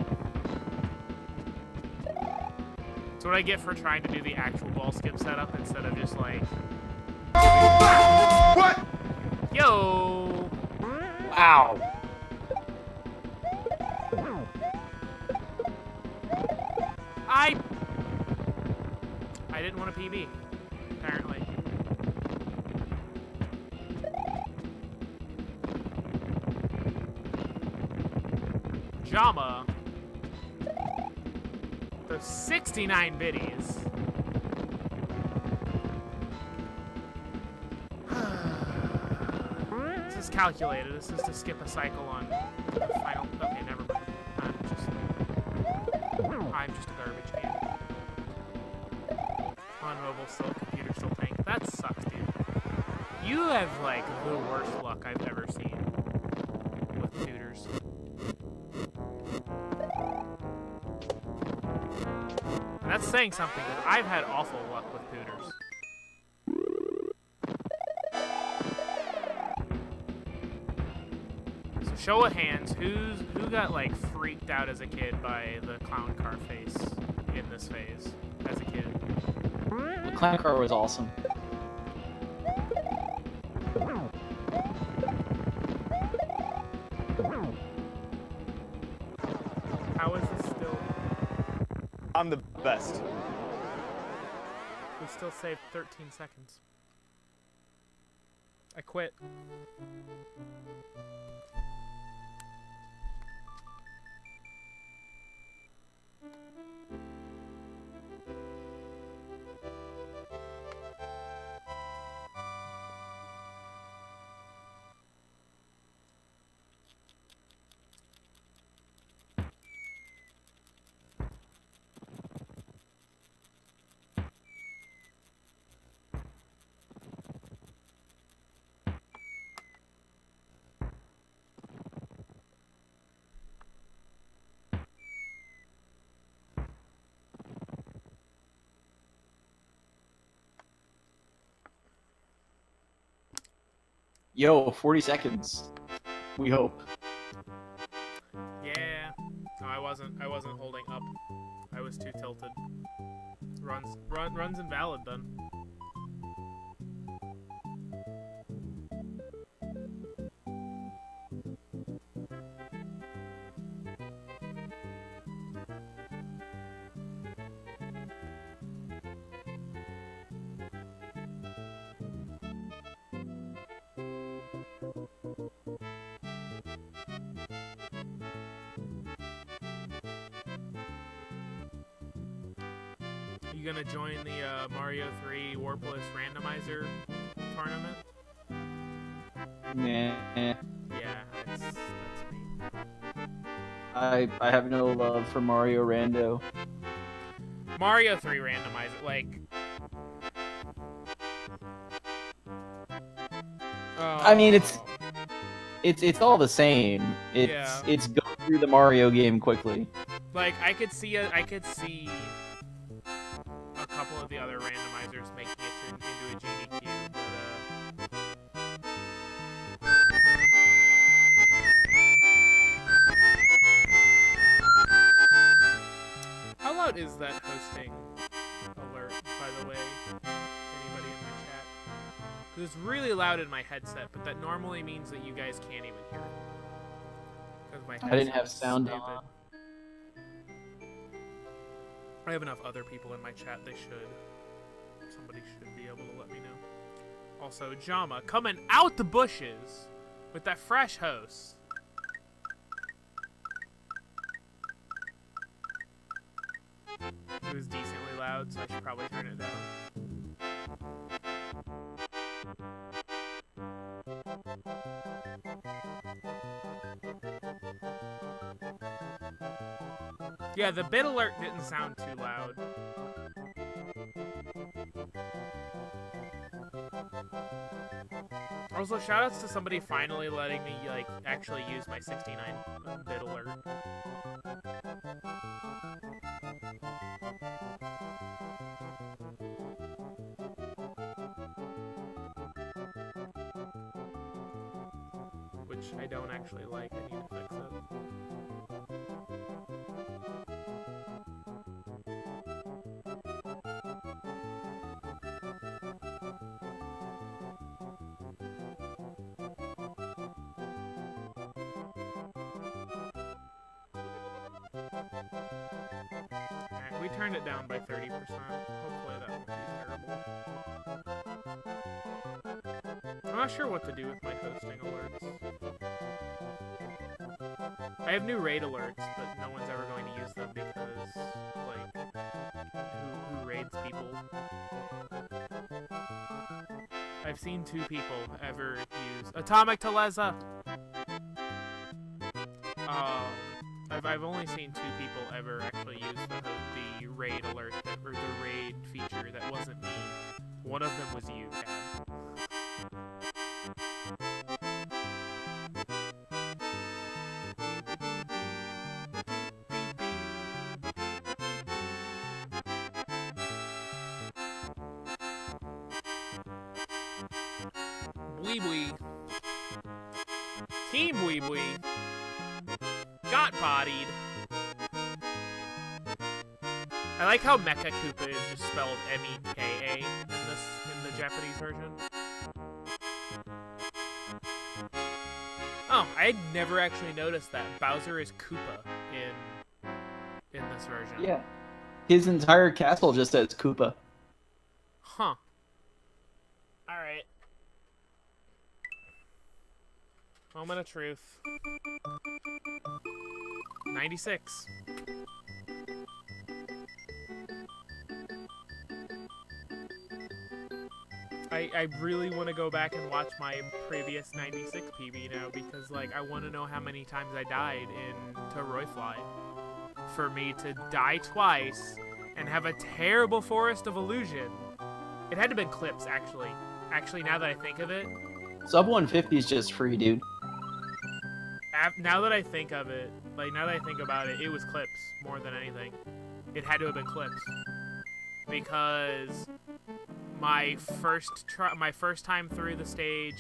[SPEAKER 1] That's what I get for trying to do the actual ball skip setup instead of just like...
[SPEAKER 4] What?
[SPEAKER 1] Yo!
[SPEAKER 2] Wow.
[SPEAKER 1] I didn't want a PB, apparently. Jama. Those 69 biddies. This is calculated. This is to skip a cycle on the final. Okay, never mind. I'm just a garbage can. On mobile, still computer, still tank. That sucks, dude. You have like the worst luck I've ever seen with tutors. And that's saying something, because I've had awful luck with tutors. So show of hands, who got like freaked out as a kid by the clown car face in this phase as a kid?
[SPEAKER 2] The clown car was awesome.
[SPEAKER 1] How is this still?
[SPEAKER 4] I'm the best.
[SPEAKER 1] We still saved 13 seconds. I quit.
[SPEAKER 2] Yo, 40 seconds. We hope.
[SPEAKER 1] Yeah. No, I wasn't holding up. I was too tilted. Runs invalid then. You gonna join the Mario 3 Warpless randomizer tournament?
[SPEAKER 2] Nah.
[SPEAKER 1] Yeah, that's me.
[SPEAKER 2] I have no love for Mario Rando.
[SPEAKER 1] Mario 3 randomizer, like.
[SPEAKER 2] I mean, it's all the same.
[SPEAKER 1] Yeah.
[SPEAKER 2] It's go through the Mario game quickly.
[SPEAKER 1] Like I could see a couple of the other randomizers making it into a GDQ, but how loud is that hosting alert, by the way? Anybody in my chat? Because it's really loud in my headset, but that normally means that you guys can't even hear it. Because my headset
[SPEAKER 2] I didn't have
[SPEAKER 1] is
[SPEAKER 2] sound
[SPEAKER 1] stupid.
[SPEAKER 2] on.
[SPEAKER 1] I have enough other people in my chat, they should. Somebody should be able to let me know. Also, Jama coming out the bushes with that fresh host. It was decently loud, so I should probably turn it down. Yeah, the bit alert didn't sound too loud. Also, shoutouts to somebody finally letting me, like, actually use my 69-bit alert. Which I don't actually like. I need to fix it. Alright, we turned it down by 30%. Hopefully that won't be terrible. I'm not sure what to do with my hosting alerts. I have new raid alerts, but no one's ever going to use them because, like, who raids people? I've seen 2 people ever use Atomic Teleza. I've only seen 2 people ever actually use the raid alert or the raid feature that wasn't me. One of them was you, Cab. Weebwee. Team Weebwee. Got bodied. I like how Mecha Koopa is just spelled M-E-K-A in the Japanese version. Oh, I had never actually noticed that. Bowser is Koopa in this version.
[SPEAKER 2] Yeah. His entire castle just says Koopa.
[SPEAKER 1] Huh. Alright. Moment of truth. 96. I really want to go back and watch my previous 96 PB now because, like, I want to know how many times I died in Toroyfly. For me to die twice and have a terrible Forest of Illusion. It had to have been Clips, actually. Actually, now that I think of it,
[SPEAKER 2] Sub 150 is just free, dude.
[SPEAKER 1] now that I think of it, like, now that I think about it, it was Clips more than anything. It had to have been Clips. Because my first time through the stage